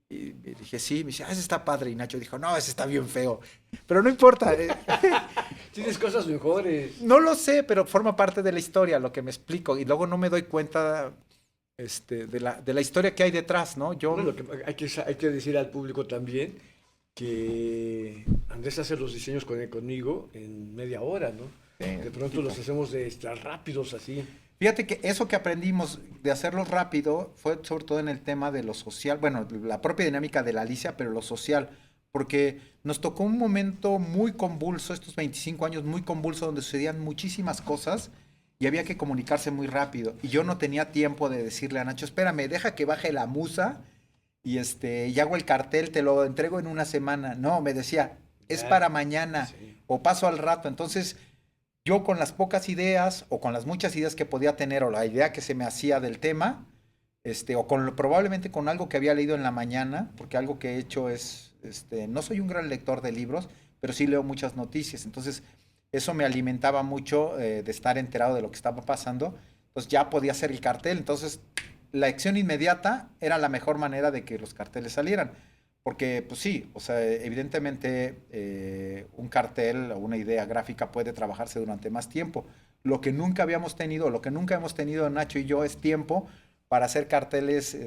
S2: Y dije, sí, me dice, ese está padre. Y Nacho dijo, no, ese está bien feo. Pero no importa.
S1: Tienes cosas mejores.
S2: No lo sé, pero forma parte de la historia, lo que me explico. Y luego no me doy cuenta de la historia que hay detrás, ¿no? Yo,
S1: Bueno, lo que hay que decir al público también que Andrés hace los diseños conmigo en media hora, ¿no? De pronto los hacemos de extra rápidos así.
S2: fíjate que eso que aprendimos de hacerlo rápido fue sobre todo en el tema de lo social, bueno, la propia dinámica de la Alicia, pero lo social, porque nos tocó un momento muy convulso, estos 25 años muy convulso, donde sucedían muchísimas cosas y había que comunicarse muy rápido. Y yo no tenía tiempo de decirle a Nacho, espérame, deja que baje la musa y hago el cartel, te lo entrego en una semana. No, me decía, es
S1: Ya,
S2: para mañana
S1: sí.
S2: o paso al rato. Entonces, yo con las pocas ideas o con las muchas ideas que podía tener o la idea que se me hacía del tema, o probablemente con algo que había leído en la mañana, porque algo que he hecho es, no soy un gran lector de libros, pero sí leo muchas noticias. Entonces, eso me alimentaba mucho de estar enterado de lo que estaba pasando. Entonces, ya podía hacer el cartel. Entonces, la acción inmediata era la mejor manera de que los carteles salieran. Porque, pues sí, o sea, evidentemente un cartel o una idea gráfica puede trabajarse durante más tiempo. Lo que nunca habíamos tenido, lo que nunca hemos tenido Nacho y yo es tiempo para hacer carteles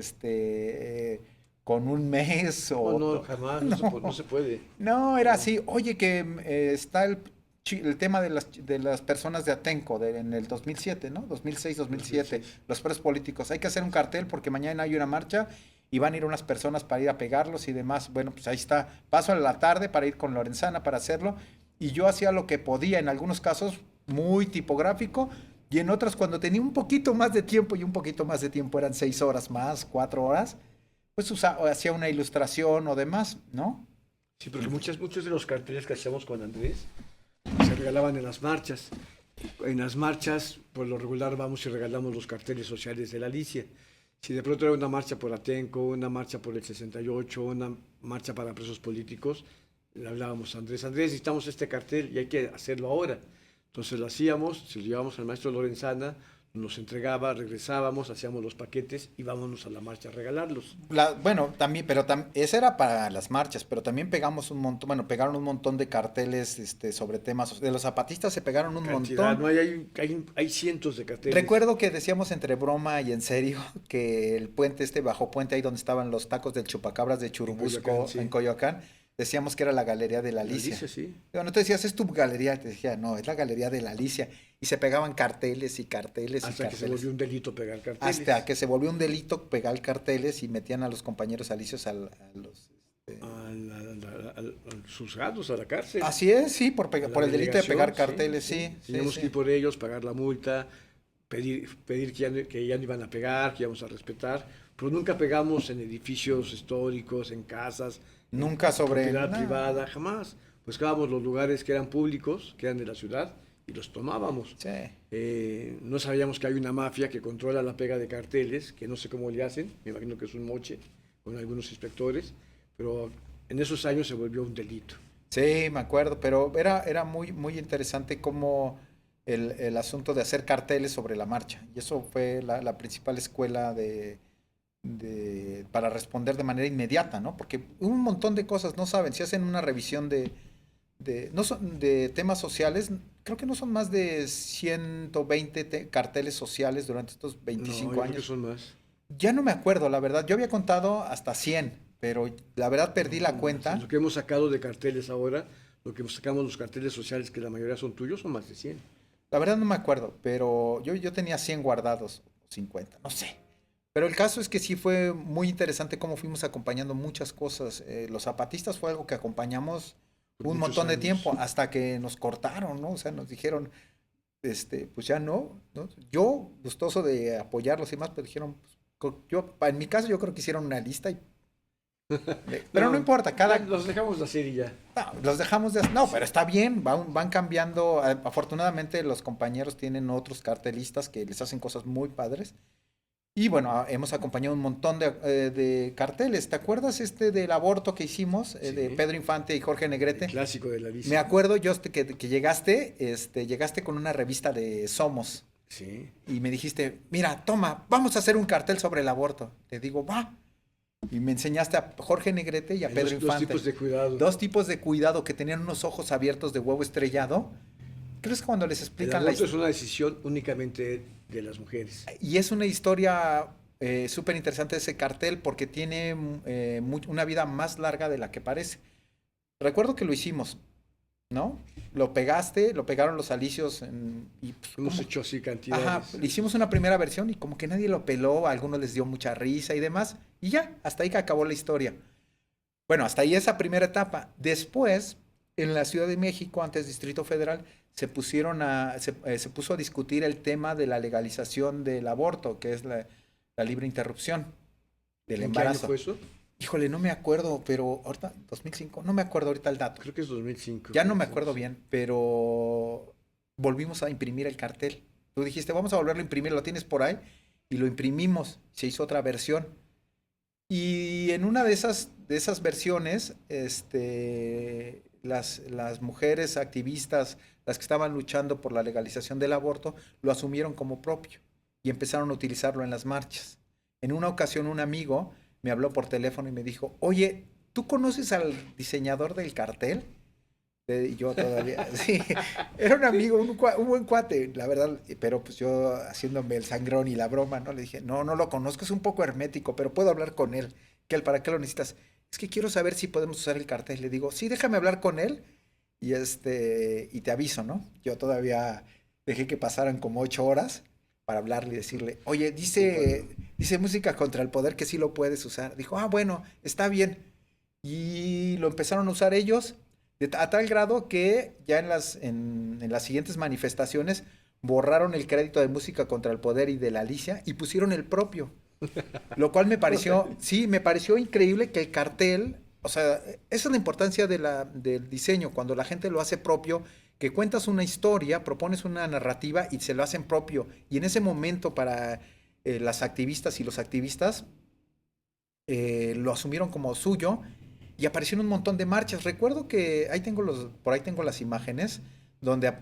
S2: con un mes
S1: No,
S2: o...
S1: no, jamás, no
S2: No,
S1: se puede.
S2: no, era
S1: No.
S2: así. Oye, que está el tema de las personas de Atenco en el 2007, ¿no? 2006, 2007,
S1: 2006.
S2: los presos políticos. Hay que hacer un cartel porque mañana hay una marcha y van a ir unas personas para ir a pegarlos y demás. Bueno, pues ahí está. Paso a la tarde para ir con Lorenzana para hacerlo. Y yo hacía lo que podía, en algunos casos muy tipográfico, y en otros cuando tenía un poquito más de tiempo, y un poquito más de tiempo eran 6 horas más, 4 horas, pues hacía una ilustración o demás, ¿no?
S1: Sí, porque muchos de los carteles que hacíamos con Andrés se regalaban en las marchas. En las marchas, por lo regular, vamos y regalamos los carteles sociales de la Alicia. Si de pronto era una marcha por Atenco, una marcha por el 68, una marcha para presos políticos, le hablábamos a Andrés, Andrés, necesitamos este cartel y hay que hacerlo ahora. Entonces lo hacíamos, se lo llevábamos al maestro Lorenzana, nos entregaba, regresábamos, hacíamos los paquetes y vámonos a la marcha a regalarlos.
S2: Bueno, también, pero esa era para las marchas, pero también pegamos un montón, bueno, pegaron un montón de carteles, sobre temas, de los zapatistas se pegaron un
S1: Cantidad,
S2: montón.
S1: no hay cientos de carteles.
S2: Recuerdo que decíamos entre broma y en serio que el puente bajo puente ahí donde estaban los tacos del Chupacabras de
S1: En Coyoacán,
S2: Churubusco en
S1: sí.
S2: Coyoacán, decíamos que era la Galería de la
S1: La
S2: Alicia.
S1: Alicia, sí.
S2: Bueno, tú decías, es tu galería, te decía, no, es la Galería de la Alicia. Y se pegaban carteles y carteles y
S1: Hasta que se
S2: carteles.
S1: volvió un delito pegar
S2: Hasta
S1: carteles.
S2: que se volvió un delito pegar carteles y metían a los compañeros alicios a los...
S1: Al juzgados, a la cárcel,
S2: Así es, sí,
S1: a la
S2: por el delito de pegar
S1: delegación, sí,
S2: carteles,
S1: sí.
S2: sí, sí,
S1: Teníamos que
S2: sí.
S1: ir por ellos, pagar la multa, pedir que ya no iban a pegar, que íbamos a respetar, pero nunca pegamos en edificios históricos, en casas, en
S2: Nunca sobre...
S1: propiedad
S2: Nah,
S1: privada, jamás. Buscábamos los lugares que eran públicos, que eran de la ciudad, y los tomábamos.
S2: sí.
S1: No sabíamos que hay una mafia que controla la pega de carteles, que no sé cómo le hacen, me imagino que es un moche con algunos inspectores, pero en esos años se volvió un delito.
S2: Sí, me acuerdo, pero era muy, muy interesante como el asunto de hacer carteles sobre la marcha. Y eso fue la principal escuela para responder de manera inmediata, ¿no? Porque un montón de cosas, no saben, si hacen una revisión no de temas sociales, creo que no son más de 120 carteles sociales durante estos
S1: No,
S2: 25
S1: yo creo que
S2: años.
S1: son más.
S2: Ya no me acuerdo, la verdad. Yo había contado hasta 100, pero la verdad perdí
S1: No,
S2: la
S1: son más.
S2: cuenta.
S1: Lo que hemos sacado de carteles ahora, lo que sacamos los carteles sociales, que la mayoría son tuyos, son más de 100.
S2: La verdad no me acuerdo, pero yo tenía 100 guardados, 50, no sé. Pero el caso es que sí fue muy interesante cómo fuimos acompañando muchas cosas. Los zapatistas fue algo que acompañamos
S1: Por
S2: un
S1: muchos
S2: montón de
S1: años.
S2: tiempo hasta que nos cortaron, ¿no? O sea, nos dijeron, pues ya no, ¿no? Yo, gustoso de apoyarlos y más, pero dijeron, pues, en mi caso yo creo que hicieron una lista y Pero no importa, cada,
S1: Los dejamos hacer y ya.
S2: no, los dejamos de... No, pero está bien, van cambiando. Afortunadamente los compañeros tienen otros cartelistas que les hacen cosas muy padres. Y bueno, hemos acompañado un montón de carteles. ¿Te acuerdas del aborto que hicimos de
S1: Sí.
S2: Pedro Infante y Jorge
S1: El
S2: Negrete?
S1: clásico de la
S2: Me
S1: Alicia.
S2: acuerdo yo que llegaste, llegaste con una revista de Somos
S1: Sí.
S2: y me dijiste, mira, toma, vamos a hacer un cartel sobre el aborto. Te digo, va. Y me enseñaste a Jorge Negrete y a
S1: Hay
S2: Pedro
S1: dos
S2: Infante.
S1: tipos de cuidado.
S2: Dos tipos de cuidado que tenían unos ojos abiertos de huevo estrellado. ¿Crees que cuando les
S1: El
S2: explican la
S1: aborto es
S2: historia?
S1: una decisión únicamente de las mujeres.
S2: Y es una historia súper interesante ese cartel porque tiene una vida más larga de la que parece. Recuerdo que lo hicimos, ¿no? Lo pegaste, lo pegaron los alicios y pues,
S1: Hemos hecho así
S2: ajá,
S1: cantidades.
S2: le hicimos una primera versión y como que nadie lo peló, a algunos les dio mucha risa y demás, y ya, hasta ahí que acabó la historia. Bueno, hasta ahí esa primera etapa. Después, en la Ciudad de México, antes Distrito Federal, se puso a discutir el tema de la legalización del aborto, que es la libre interrupción del
S1: ¿En qué año
S2: embarazo.
S1: fue eso?
S2: Híjole, no me acuerdo, pero ahorita, 2005, no me acuerdo ahorita el dato.
S1: Creo que es 2005.
S2: Ya no me acuerdo bien, pero volvimos a imprimir el cartel. Tú dijiste, vamos a volverlo a imprimir, lo tienes por ahí, y lo imprimimos, se hizo otra versión. Y en una de esas versiones, las mujeres activistas, las que estaban luchando por la legalización del aborto, lo asumieron como propio y empezaron a utilizarlo en las marchas. En una ocasión un amigo me habló por teléfono y me dijo, oye, ¿tú conoces al diseñador del cartel? Y yo todavía, sí, era un amigo, un buen cuate, la verdad, pero pues yo haciéndome el sangrón y la broma, ¿no? Le dije, no, no lo conozco, es un poco hermético, pero puedo hablar con él. ¿Para qué lo necesitas? Es que quiero saber si podemos usar el cartel. Le digo, sí, déjame hablar con él y te aviso, ¿no? Yo todavía dejé que pasaran como 8 horas para hablarle y decirle, oye, dice Música contra el Poder que sí lo puedes usar. Dijo, bueno, está bien. Y lo empezaron a usar ellos a tal grado que ya en las siguientes manifestaciones borraron el crédito de Música contra el Poder y de la Alicia y pusieron el propio. Lo cual me pareció, sí, me pareció increíble que el cartel, o sea, esa es la importancia del diseño, cuando la gente lo hace propio, que cuentas una historia, propones una narrativa y se lo hacen propio. Y en ese momento para las activistas y los activistas lo asumieron como suyo y aparecieron un montón de marchas. Recuerdo que por ahí tengo las imágenes donde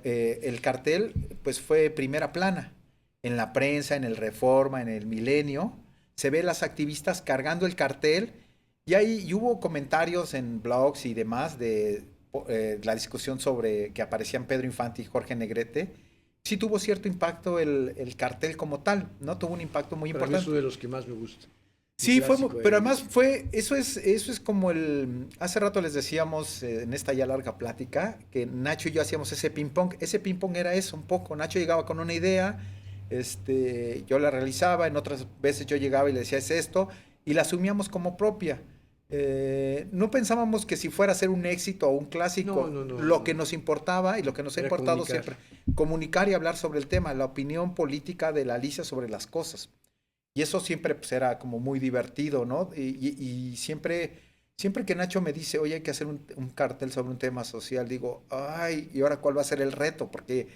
S2: el cartel pues fue primera plana en la prensa, en el Reforma, en el Milenio. Se ve las activistas cargando el cartel y hubo comentarios en blogs y demás de la discusión sobre que aparecían Pedro Infante y Jorge Negrete. Sí tuvo cierto impacto el cartel como tal, ¿no? Tuvo un impacto muy
S1: Para mí es
S2: importante.
S1: uno de los que más me gusta. Un
S2: Sí,
S1: clásico de
S2: pero
S1: la
S2: además
S1: Alicia.
S2: eso es como hace rato les decíamos en esta ya larga plática, que Nacho y yo hacíamos ese ping pong era eso un poco, Nacho llegaba con una idea, yo la realizaba, en otras veces yo llegaba y le decía es esto, y la asumíamos como propia. No pensábamos que si fuera a ser un éxito o un
S1: No,
S2: clásico,
S1: no, no,
S2: lo
S1: no.
S2: que nos importaba y lo que nos ha
S1: Era
S2: importado
S1: comunicar.
S2: siempre, comunicar y hablar sobre el tema, la opinión política de la Alicia sobre las cosas. Y eso siempre pues, era como muy divertido, ¿no? Y siempre que Nacho me dice, oye, hay que hacer un cartel sobre un tema social, digo, ay, ¿y ahora cuál va a ser el reto? Porque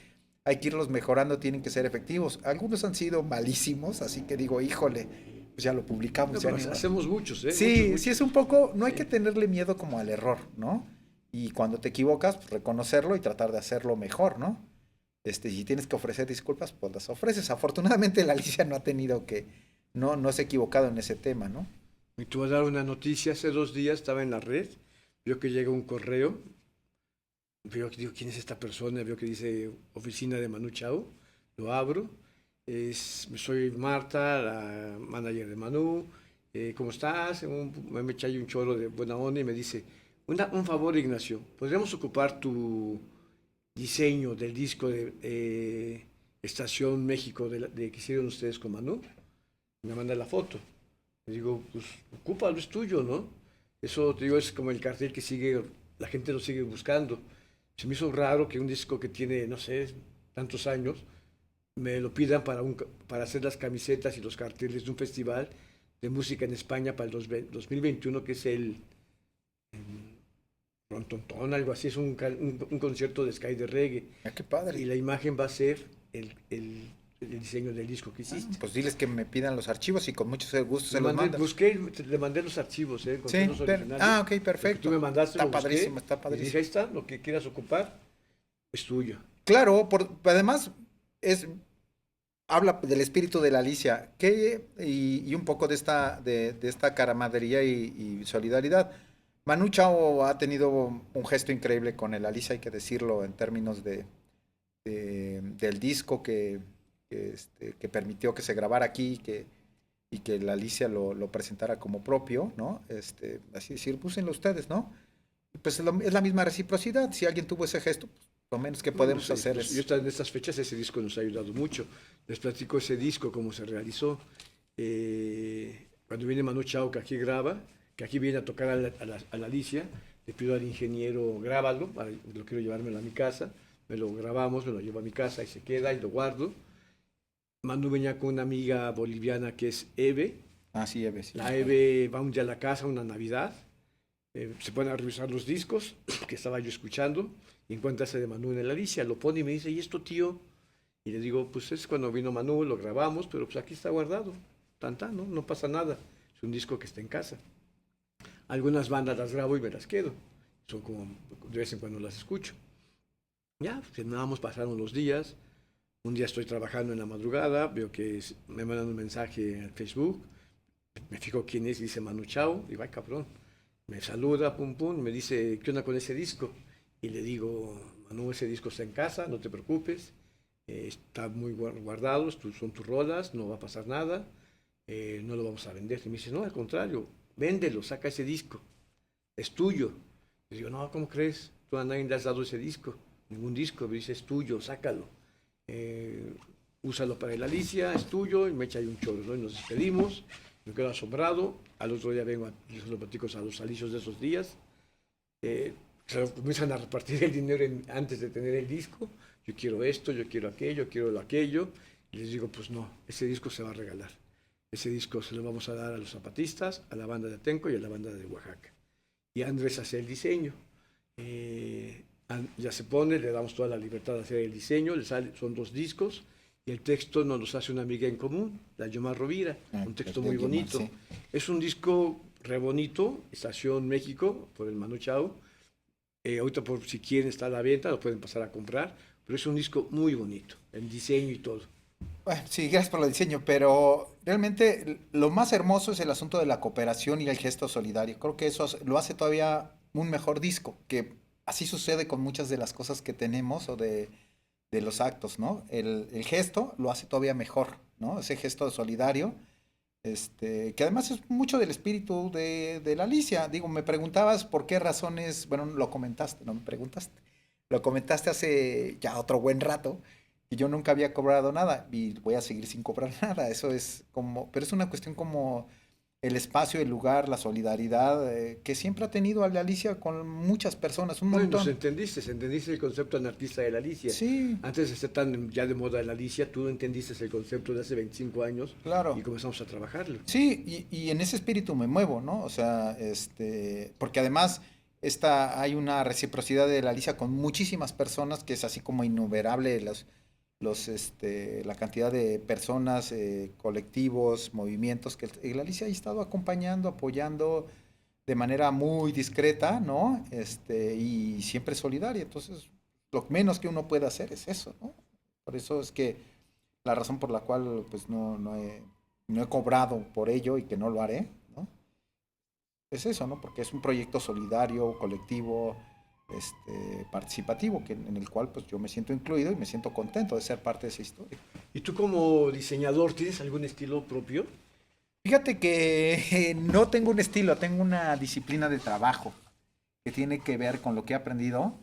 S2: hay que irlos mejorando, tienen que ser efectivos. Algunos han sido malísimos, así que digo, híjole, pues ya lo publicamos,
S1: No,
S2: ya
S1: pero
S2: ni modo.
S1: hacemos muchos, ¿eh? Muchos,
S2: Sí, sí es
S1: muchos.
S2: un poco, no hay que
S1: Sí.
S2: tenerle miedo como al error, ¿no? Y cuando te equivocas, pues reconocerlo y tratar de hacerlo mejor, ¿no? Si tienes que ofrecer disculpas, pues las ofreces. Afortunadamente la Alicia no ha tenido no se ha equivocado en ese tema, ¿no?
S1: Y te voy a dar una noticia. Hace 2 días estaba en la red, veo que llega un correo, veo que digo, ¿quién es esta persona? Veo que dice oficina de Manu Chao, lo abro, soy Marta, la manager de Manu, ¿cómo estás? Me echa ahí un choro de buena onda y me dice, un favor Ignacio, ¿podríamos ocupar tu diseño del disco de Estación México que hicieron ustedes con Manu? Me manda la foto. Le digo, pues ocúpalo, es tuyo, ¿no? Eso, te digo, es como el cartel que sigue, la gente lo sigue buscando. Se me hizo raro que un disco que tiene, no sé, tantos años, me lo pidan para hacer las camisetas y los carteles de un festival de música en España para el 2021, que es el Rontontón, algo así, es un concierto de Sky de reggae.
S2: Ah, qué
S1: Y
S2: padre.
S1: la imagen va a ser el diseño del disco que hiciste.
S2: Pues diles que me pidan los archivos y con mucho gusto se los mando.
S1: Busqué, le mandé los archivos, encontré
S2: Sí,
S1: los originales.
S2: ok,
S1: Lo que
S2: perfecto.
S1: tú me mandaste,
S2: Está
S1: lo busqué,
S2: padrísimo, está
S1: y dije,
S2: padrísimo.
S1: ahí está, lo que quieras ocupar, es tuyo.
S2: Claro, además habla del espíritu de la Alicia y un poco de esta camaradería y solidaridad. Manu Chao ha tenido un gesto increíble con el Alicia, hay que decirlo, en términos del disco que permitió que se grabara aquí y que la Alicia lo presentara como propio, ¿no? Así decir, úsenlo ustedes, ¿no? Pues es la misma reciprocidad. Si alguien tuvo ese gesto, pues, lo menos que
S1: Bueno,
S2: podemos
S1: sí,
S2: hacer
S1: pues,
S2: es...
S1: en estas fechas ese disco nos ha ayudado mucho. Les platico ese disco, cómo se realizó. Cuando viene Manu Chao, que aquí graba, que aquí viene a tocar a la Alicia, le pido al ingeniero, grábalo, lo quiero llevármelo a mi casa, me lo grabamos, me lo llevo a mi casa y se queda y lo guardo. Manu venía con una amiga boliviana que es Eve.
S2: Ah, sí, Eve, sí.
S1: La Eve va un día a la casa, una Navidad, se pone a revisar los discos que estaba yo escuchando y encuentra ese de Manu en la Alicia, lo pone y me dice, ¿y esto, tío? Y le digo, pues es cuando vino Manu, lo grabamos, pero pues aquí está guardado, ¿no? No pasa nada, es un disco que está en casa. Algunas bandas las grabo y me las quedo, son como, de vez en cuando las escucho. Ya, cenamos, pasaron los días, un día estoy trabajando en la madrugada, veo que me mandan un mensaje en Facebook, me fijo quién es, dice Manu Chao, digo, ay cabrón, me saluda, pum pum, me dice, ¿qué onda con ese disco? Y le digo, Manu, ese disco está en casa, no te preocupes, está muy guardado, son tus rolas, no va a pasar nada, no lo vamos a vender. Y me dice, no, al contrario, véndelo, saca ese disco, es tuyo. Le digo, no, ¿cómo crees? Tú a nadie le has dado ese disco, ningún disco, me dice, es tuyo, sácalo. Úsalo para el Alicia, es tuyo, y me echa ahí un chorro, ¿no? Y nos despedimos, me quedo asombrado, al otro día vengo a los platicos a los alicios de esos días, comienzan a repartir el dinero antes de tener el disco, yo quiero esto, yo quiero aquello, y les digo, pues no, ese disco se va a regalar, ese disco se lo vamos a dar a los zapatistas, a la banda de Atenco y a la banda de Oaxaca. Y Andrés hace el diseño, ya se pone, le damos toda la libertad de hacer el diseño, son 2 discos, y el texto nos los hace una amiga en común, la Yomar Rovira, un texto muy bonito. Sí. Es un disco re bonito, Estación México, por el Manu Chao. Ahorita por si quieren está a la venta, lo pueden pasar a comprar, pero es un disco muy bonito, el diseño y todo.
S2: Bueno, sí, gracias por el diseño, pero realmente lo más hermoso es el asunto de la cooperación y el gesto solidario. Creo que eso lo hace todavía un mejor disco, que así sucede con muchas de las cosas que tenemos o de los actos, ¿no? El gesto lo hace todavía mejor, ¿no? Ese gesto solidario, que además es mucho del espíritu de la Alicia. Digo, me preguntabas por qué razones, bueno, lo comentaste, no me preguntaste, lo comentaste hace ya otro buen rato, y yo nunca había cobrado nada, y voy a seguir sin cobrar nada. Eso es como, pero es una cuestión como el espacio, el lugar, la solidaridad que siempre ha tenido a la Alicia con muchas personas, un
S1: Bueno,
S2: montón.
S1: entendiste el concepto anarquista de la Alicia.
S2: Sí.
S1: Antes de ser tan ya de moda la Alicia, tú entendiste el concepto de hace 25 años.
S2: Claro.
S1: Y comenzamos a trabajarlo.
S2: Sí, y en ese espíritu me muevo, ¿no? O sea, porque además hay una reciprocidad de la Alicia con muchísimas personas que es así como innumerable la cantidad de personas, colectivos, movimientos que la Alicia ha estado acompañando, apoyando de manera muy discreta, ¿no? Y siempre solidaria. Entonces, lo menos que uno puede hacer es eso, ¿no? Por eso es que la razón por la cual pues no he cobrado por ello y que no lo haré, ¿no? Es eso, ¿no? Porque es un proyecto solidario, colectivo, participativo, en el cual pues yo me siento incluido y me siento contento de ser parte de esa historia.
S1: ¿Y tú como diseñador tienes algún estilo propio?
S2: Fíjate que no tengo un estilo, tengo una disciplina de trabajo que tiene que ver con lo que he aprendido,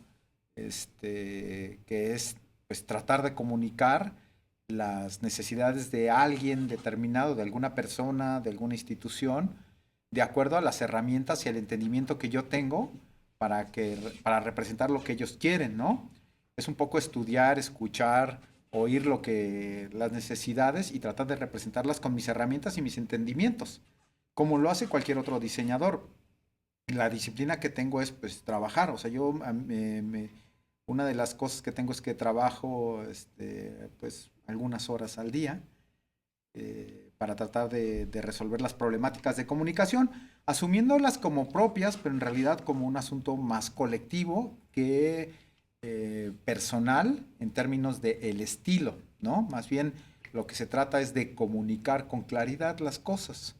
S2: que es pues tratar de comunicar las necesidades de alguien determinado, de alguna persona, de alguna institución, de acuerdo a las herramientas y el entendimiento que yo tengo para representar lo que ellos quieren, ¿no? Es un poco estudiar, escuchar, oír las necesidades y tratar de representarlas con mis herramientas y mis entendimientos. como lo hace cualquier otro diseñador. La disciplina que tengo es pues trabajar, o sea, una de las cosas que tengo es que trabajo pues algunas horas al día para tratar de resolver las problemáticas de comunicación, asumiéndolas como propias, pero en realidad como un asunto más colectivo que personal en términos de el estilo, ¿no? Más bien lo que se trata es de comunicar con claridad las cosas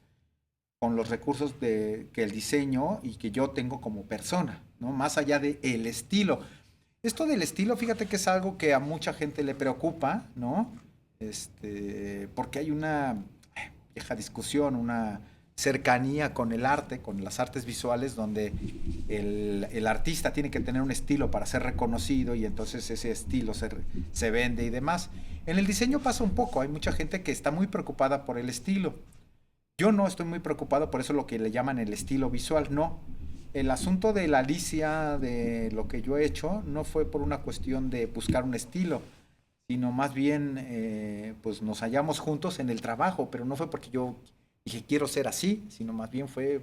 S2: con los recursos que el diseño y que yo tengo como persona, ¿no? Más allá de el estilo. Esto del estilo, fíjate que es algo que a mucha gente le preocupa, ¿no? Porque hay una vieja discusión, una cercanía con el arte, con las artes visuales, donde el artista tiene que tener un estilo para ser reconocido y entonces ese estilo se vende y demás. En el diseño pasa un poco, hay mucha gente que está muy preocupada por el estilo. Yo no estoy muy preocupado por eso lo que le llaman el estilo visual, no. El asunto de la Alicia, de lo que yo he hecho, no fue por una cuestión de buscar un estilo, sino más bien pues nos hallamos juntos en el trabajo, pero no fue porque yo dije quiero ser así, sino más bien fue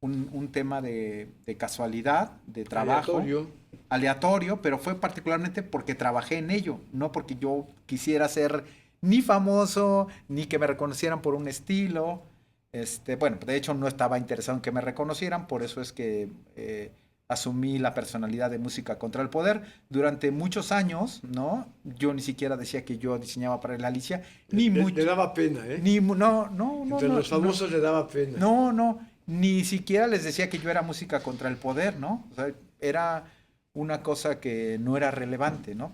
S2: un tema de casualidad, de trabajo,
S1: Aleatorio.
S2: aleatorio, pero fue particularmente porque trabajé en ello, no porque yo quisiera ser ni famoso, ni que me reconocieran por un estilo. Bueno, de hecho no estaba interesado en que me reconocieran, por eso es que asumí la personalidad de Música contra el Poder. Durante muchos años, ¿no? Yo ni siquiera decía que yo diseñaba para la Alicia, ni
S1: Le
S2: mucho,
S1: daba pena, ¿eh?
S2: no, no, no,
S1: Entre
S2: no,
S1: los famosos le daba pena.
S2: no, no, ni siquiera les decía que yo era Música contra el Poder, ¿no? O sea, era una cosa que no era relevante, ¿no?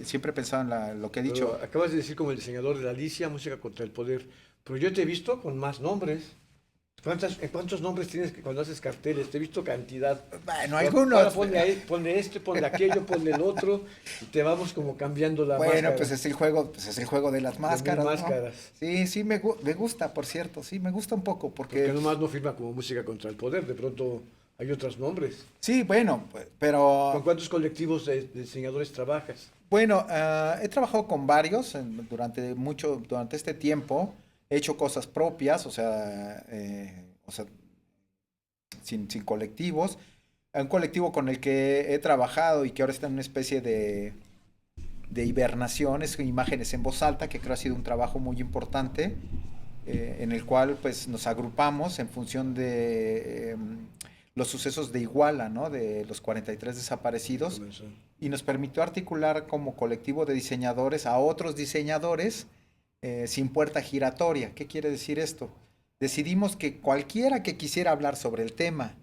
S2: Siempre pensaba en lo que he
S1: Pero
S2: dicho.
S1: acabas de decir como el diseñador de la Alicia, Música contra el Poder. Pero yo te he visto con más nombres. ¿Cuántos nombres tienes cuando haces carteles? Te he visto cantidad.
S2: Bueno,
S1: Ahora
S2: algunos.
S1: ponle ahí, ponle este, ponle aquello, ponle el otro, y te vamos como cambiando la
S2: Bueno,
S1: máscara.
S2: pues es el juego de las
S1: Las mil
S2: máscaras, ¿no?
S1: máscaras.
S2: Sí, sí, me gusta, por cierto, sí, me gusta un poco,
S1: Porque
S2: porque,
S1: nomás no firma como Música contra el Poder, de pronto hay otros nombres.
S2: sí, bueno,
S1: ¿Con
S2: pero,
S1: cuántos colectivos de diseñadores trabajas?
S2: bueno, he trabajado con varios durante este tiempo, he hecho cosas propias, o sea, sin colectivos. Un colectivo con el que he trabajado y que ahora está en una especie de hibernación, es Imágenes en Voz Alta, que creo ha sido un trabajo muy importante, en el cual pues nos agrupamos en función de los sucesos de Iguala, ¿no? De los 43 desaparecidos,
S1: Comenzó.
S2: y nos permitió articular como colectivo de diseñadores a otros diseñadores sin puerta giratoria. ¿Qué quiere decir esto? Decidimos que cualquiera que quisiera hablar sobre el tema,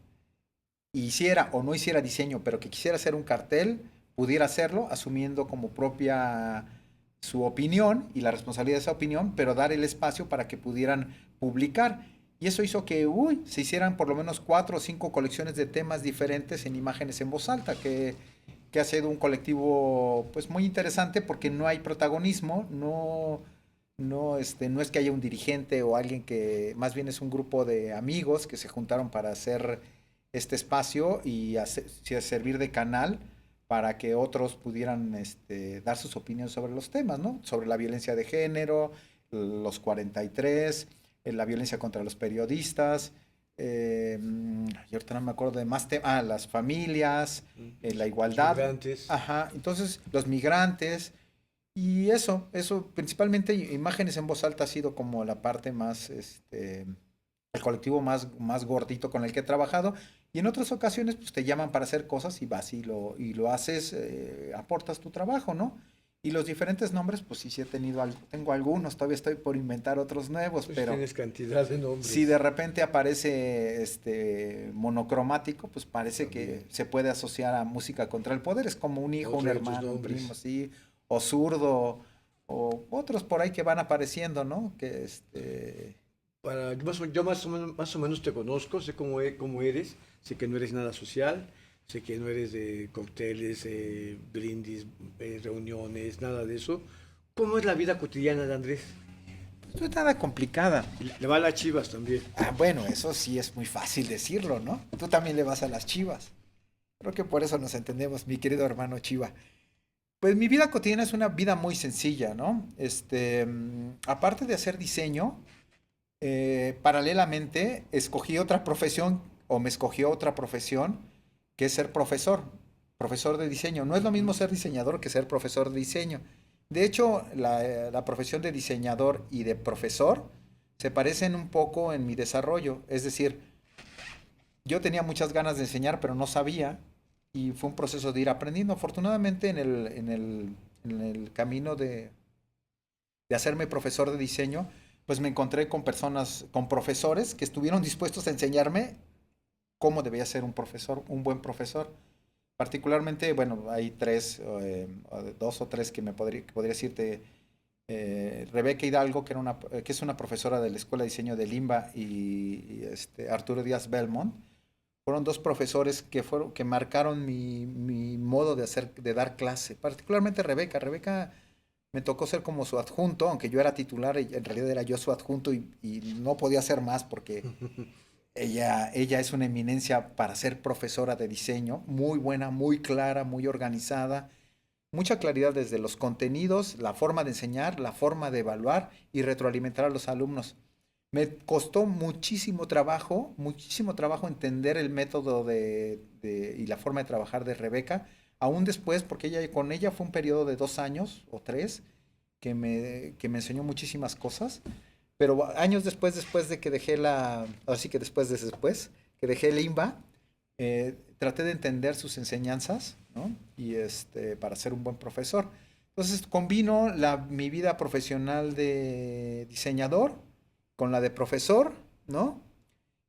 S2: hiciera o no hiciera diseño, pero que quisiera hacer un cartel, pudiera hacerlo, asumiendo como propia su opinión y la responsabilidad de esa opinión, pero dar el espacio para que pudieran publicar. Y eso hizo que se hicieran por lo menos 4 o 5 colecciones de temas diferentes en Imágenes en Voz Alta, que ha sido un colectivo pues muy interesante porque no hay protagonismo, no es que haya un dirigente o alguien que, más bien es un grupo de amigos que se juntaron para hacer este espacio y servir de canal para que otros pudieran dar sus opiniones sobre los temas, ¿no? Sobre la violencia de género, los 43, la violencia contra los periodistas, y ahorita no me acuerdo de más temas, las familias, la
S1: Los
S2: igualdad,
S1: migrantes.
S2: ajá, entonces los migrantes, y eso, principalmente Imágenes en Voz Alta ha sido como la parte más, el colectivo más gordito con el que he trabajado. Y en otras ocasiones, pues te llaman para hacer cosas y vas y lo haces, aportas tu trabajo, ¿no? Y los diferentes nombres, pues sí, sí he tenido, tengo algunos, todavía estoy por inventar otros nuevos,
S1: Pues
S2: pero
S1: tienes cantidad de
S2: si
S1: nombres
S2: de repente aparece monocromático, pues parece que
S1: también.
S2: se puede asociar a Música contra el Poder, es como un hijo, un
S1: Otro de tus
S2: hermano, un primo,
S1: nombres.
S2: sí, o zurdo, o otros por ahí que van apareciendo, ¿no?
S1: Yo más o menos te conozco, sé cómo eres, sé que no eres nada social, sé que no eres de cócteles, brindis, reuniones, nada de eso. ¿Cómo es la vida cotidiana de Andrés?
S2: No es nada complicada.
S1: Y le va a las Chivas también.
S2: Ah, bueno, eso sí es muy fácil decirlo, ¿no? Tú también le vas a las Chivas. Creo que por eso nos entendemos, mi querido hermano Chiva. Pues mi vida cotidiana es una vida muy sencilla, ¿no? Aparte de hacer diseño, Paralelamente, escogí otra profesión o me escogió otra profesión que es ser profesor, profesor de diseño. No es lo mismo ser diseñador que ser profesor de diseño. De hecho, la profesión de diseñador y de profesor se parecen un poco en mi desarrollo. Es decir, yo tenía muchas ganas de enseñar, pero no sabía y fue un proceso de ir aprendiendo. Afortunadamente, en el camino de hacerme profesor de diseño, pues me encontré con personas, con profesores que estuvieron dispuestos a enseñarme cómo debía ser un profesor, un buen profesor. Particularmente, bueno, hay dos o tres que podría decirte. Rebeca Hidalgo, que es una profesora de la Escuela de Diseño de Limba, y Arturo Díaz Belmont, fueron dos profesores que marcaron mi modo de dar clase. Particularmente Rebeca. Rebeca me tocó ser como su adjunto, aunque yo era titular, y en realidad era yo su adjunto y no podía hacer más porque ella es una eminencia para ser profesora de diseño, muy buena, muy clara, muy organizada, mucha claridad desde los contenidos, la forma de enseñar, la forma de evaluar y retroalimentar a los alumnos. Me costó muchísimo trabajo entender el método y la forma de trabajar de Rebeca, aún después, porque con ella fue un periodo de 2 años o 3 que me enseñó muchísimas cosas, pero años después de que dejé así que después, que dejé el IMBA, traté de entender sus enseñanzas, ¿no? Y para ser un buen profesor. Entonces combino mi vida profesional de diseñador con la de profesor, ¿no?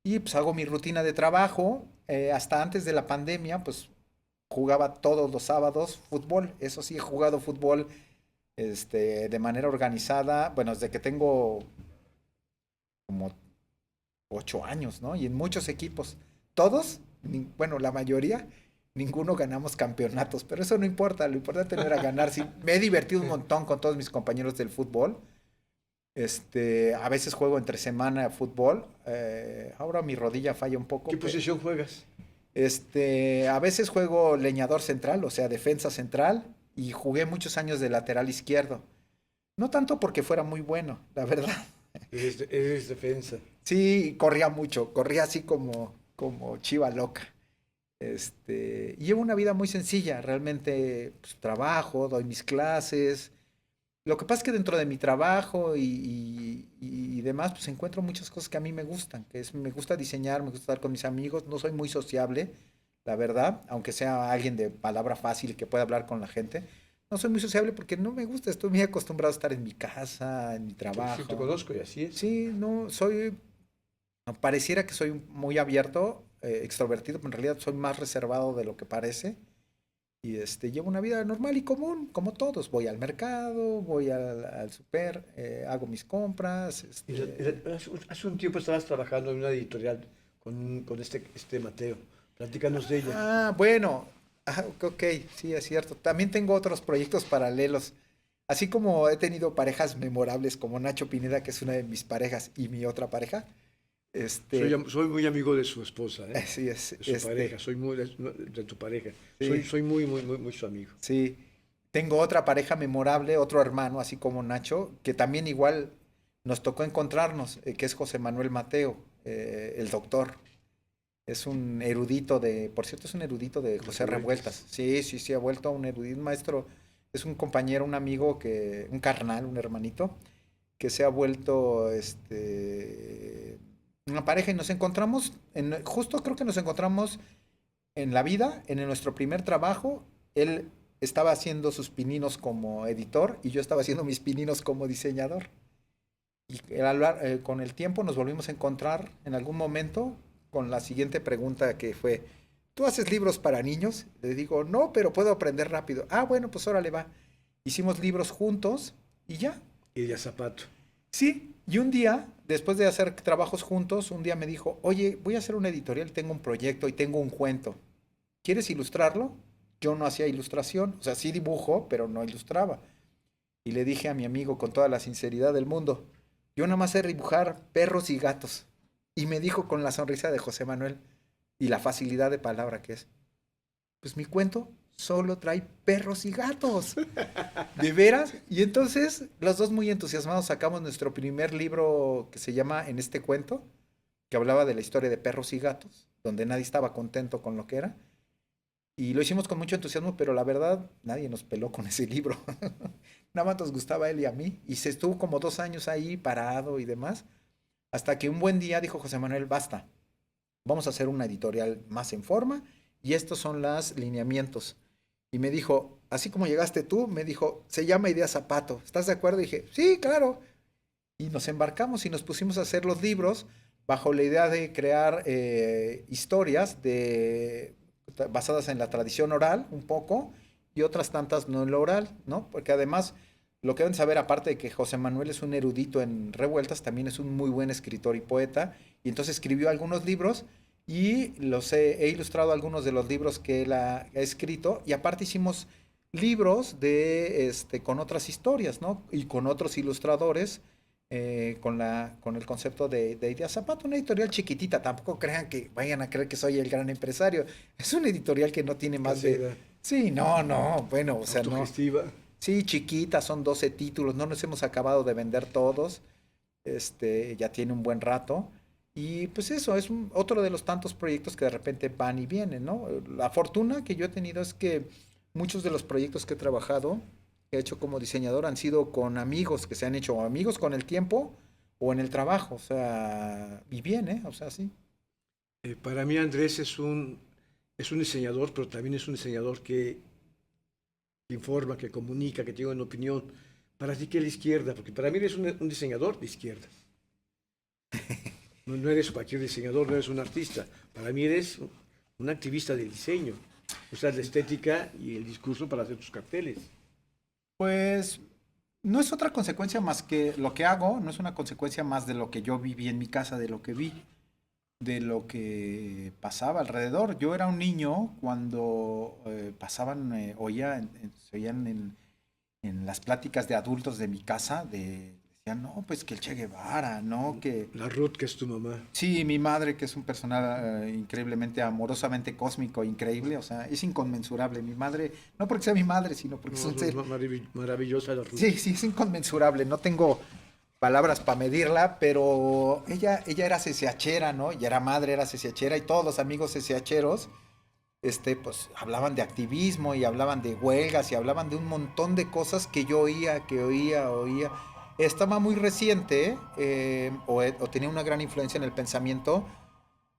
S2: Y pues hago mi rutina de trabajo. Hasta antes de la pandemia, pues jugaba todos los sábados fútbol. Eso sí, he jugado fútbol de manera organizada. Bueno, desde que tengo como 8 años, ¿no? Y en muchos equipos. Todos, bueno, la mayoría, ninguno ganamos campeonatos, pero eso no importa, lo importante no era ganar. Sí, me he divertido un montón con todos mis compañeros del fútbol. A veces juego entre semana fútbol. Ahora mi rodilla falla un poco.
S1: ¿Qué posición juegas?
S2: A veces juego leñador central, o sea, defensa central, y jugué muchos años de lateral izquierdo. No tanto porque fuera muy bueno, la verdad.
S1: Eres defensa.
S2: Sí, corría mucho, corría así como chiva loca. Y llevo una vida muy sencilla, realmente pues, trabajo, doy mis clases. Lo que pasa es que dentro de mi trabajo y demás, pues encuentro muchas cosas que a mí me gustan, me gusta diseñar, me gusta estar con mis amigos, no soy muy sociable, la verdad, aunque sea alguien de palabra fácil que pueda hablar con la gente, no soy muy sociable porque no me gusta, estoy muy acostumbrado a estar en mi casa, en mi
S1: Sí, te
S2: trabajo.
S1: conozco y así es.
S2: Sí, no, pareciera que soy muy abierto, extrovertido, pero en realidad soy más reservado de lo que parece. Y llevo una vida normal y común, como todos. Voy al mercado, voy al súper, hago mis compras.
S1: Hace un tiempo estabas trabajando en una editorial con este Mateo. Platícanos de ella.
S2: Bueno, ok, sí, es cierto. También tengo otros proyectos paralelos. Así como he tenido parejas memorables como Nacho Pineda, que es una de mis parejas, y mi otra pareja. Este,
S1: Soy muy amigo de su esposa, ¿eh?
S2: así es,
S1: De su pareja. Soy muy de tu pareja.
S2: sí,
S1: Soy muy, muy, muy, muy su amigo.
S2: sí. Tengo otra pareja memorable, otro hermano, así como Nacho, que también igual nos tocó encontrarnos, que es José Manuel Mateo, el doctor. Es un erudito por cierto, es un erudito de
S1: Las
S2: José Revueltas.
S1: revueltas.
S2: Sí, sí, sí, ha vuelto un erudito, un maestro, es un compañero, un amigo, un carnal, un hermanito, que se ha vuelto una pareja y nos encontramos, justo creo que nos encontramos en la vida, en nuestro primer trabajo. Él estaba haciendo sus pininos como editor y yo estaba haciendo mis pininos como diseñador. Y con el tiempo nos volvimos a encontrar en algún momento con la siguiente pregunta que fue, ¿tú haces libros para niños? Le digo, no, pero puedo aprender rápido. Ah, bueno, pues órale va. Hicimos libros juntos y ya.
S1: Y de zapato.
S2: Sí, y un día, después de hacer trabajos juntos, un día me dijo, oye, voy a hacer una editorial, tengo un proyecto y tengo un cuento. ¿Quieres ilustrarlo? Yo no hacía ilustración, o sea, sí dibujo, pero no ilustraba. Y le dije a mi amigo con toda la sinceridad del mundo, yo nada más sé dibujar perros y gatos. Y me dijo con la sonrisa de José Manuel y la facilidad de palabra que es, pues mi cuento solo trae perros y gatos. ¿De veras? Y entonces los dos muy entusiasmados sacamos nuestro primer libro que se llama En este cuento, que hablaba de la historia de perros y gatos, donde nadie estaba contento con lo que era. Y lo hicimos con mucho entusiasmo, pero la verdad nadie nos peló con ese libro. Nada más nos gustaba a él y a mí. Y se estuvo como 2 años ahí parado y demás. Hasta que un buen día dijo José Manuel, basta, vamos a hacer una editorial más en forma y estos son los lineamientos. Y me dijo, así como llegaste tú, me dijo, se llama Idea Zapato. ¿Estás de acuerdo? Y dije, sí, claro. Y nos embarcamos y nos pusimos a hacer los libros bajo la idea de crear historias basadas en la tradición oral, un poco, y otras tantas no en lo oral, ¿no? Porque además, lo que deben saber, aparte de que José Manuel es un erudito en revueltas, también es un muy buen escritor y poeta, y entonces escribió algunos libros y he ilustrado algunos de los libros que él ha escrito, y aparte hicimos libros con otras historias, ¿no? Y con otros ilustradores, con el concepto de Idea Zapato, una editorial chiquitita, tampoco crean que vayan a creer que soy el gran empresario, es una editorial que no tiene más de...
S1: Casera,
S2: Sí, no, no, bueno, o sea, no.
S1: autogestiva.
S2: Sí, chiquita, son 12 títulos, no nos hemos acabado de vender todos, ya tiene un buen rato. Y pues eso, es otro de los tantos proyectos que de repente van y vienen, ¿no? La fortuna que yo he tenido es que muchos de los proyectos que he trabajado, que he hecho como diseñador, han sido con amigos que se han hecho amigos con el tiempo o en el trabajo, o sea, y bien, ¿eh? O sea, sí.
S1: Para mí Andrés es un diseñador, pero también es un diseñador que informa, que comunica, que tiene una opinión. Para ti, ¿qué es la izquierda? Porque para mí eres un diseñador de izquierda. No, no eres cualquier diseñador, no eres un artista. Para mí eres un activista del diseño. Usas la estética y el discurso para hacer tus carteles.
S2: Pues no es otra consecuencia más que lo que hago, no es una consecuencia más de lo que yo viví en mi casa, de lo que vi, de lo que pasaba alrededor. Yo era un niño cuando pasaban, se oían en las pláticas de adultos de mi casa, decían, no, pues que el Che Guevara, no, que...
S1: La Ruth, que es tu mamá.
S2: Sí, mi madre, que es un personal increíblemente amorosamente cósmico, increíble, o sea, es inconmensurable. Mi madre, no porque sea mi madre, sino porque es
S1: No,
S2: un ser...
S1: maravillosa la Ruth.
S2: Sí, sí, es inconmensurable. No tengo palabras para medirla, pero ella era CCHera, ¿no? Y era madre, era CCHera, y todos los amigos CCHeros, pues hablaban de activismo y hablaban de huelgas y hablaban de un montón de cosas que yo oía. Estaba muy reciente, o tenía una gran influencia en el pensamiento,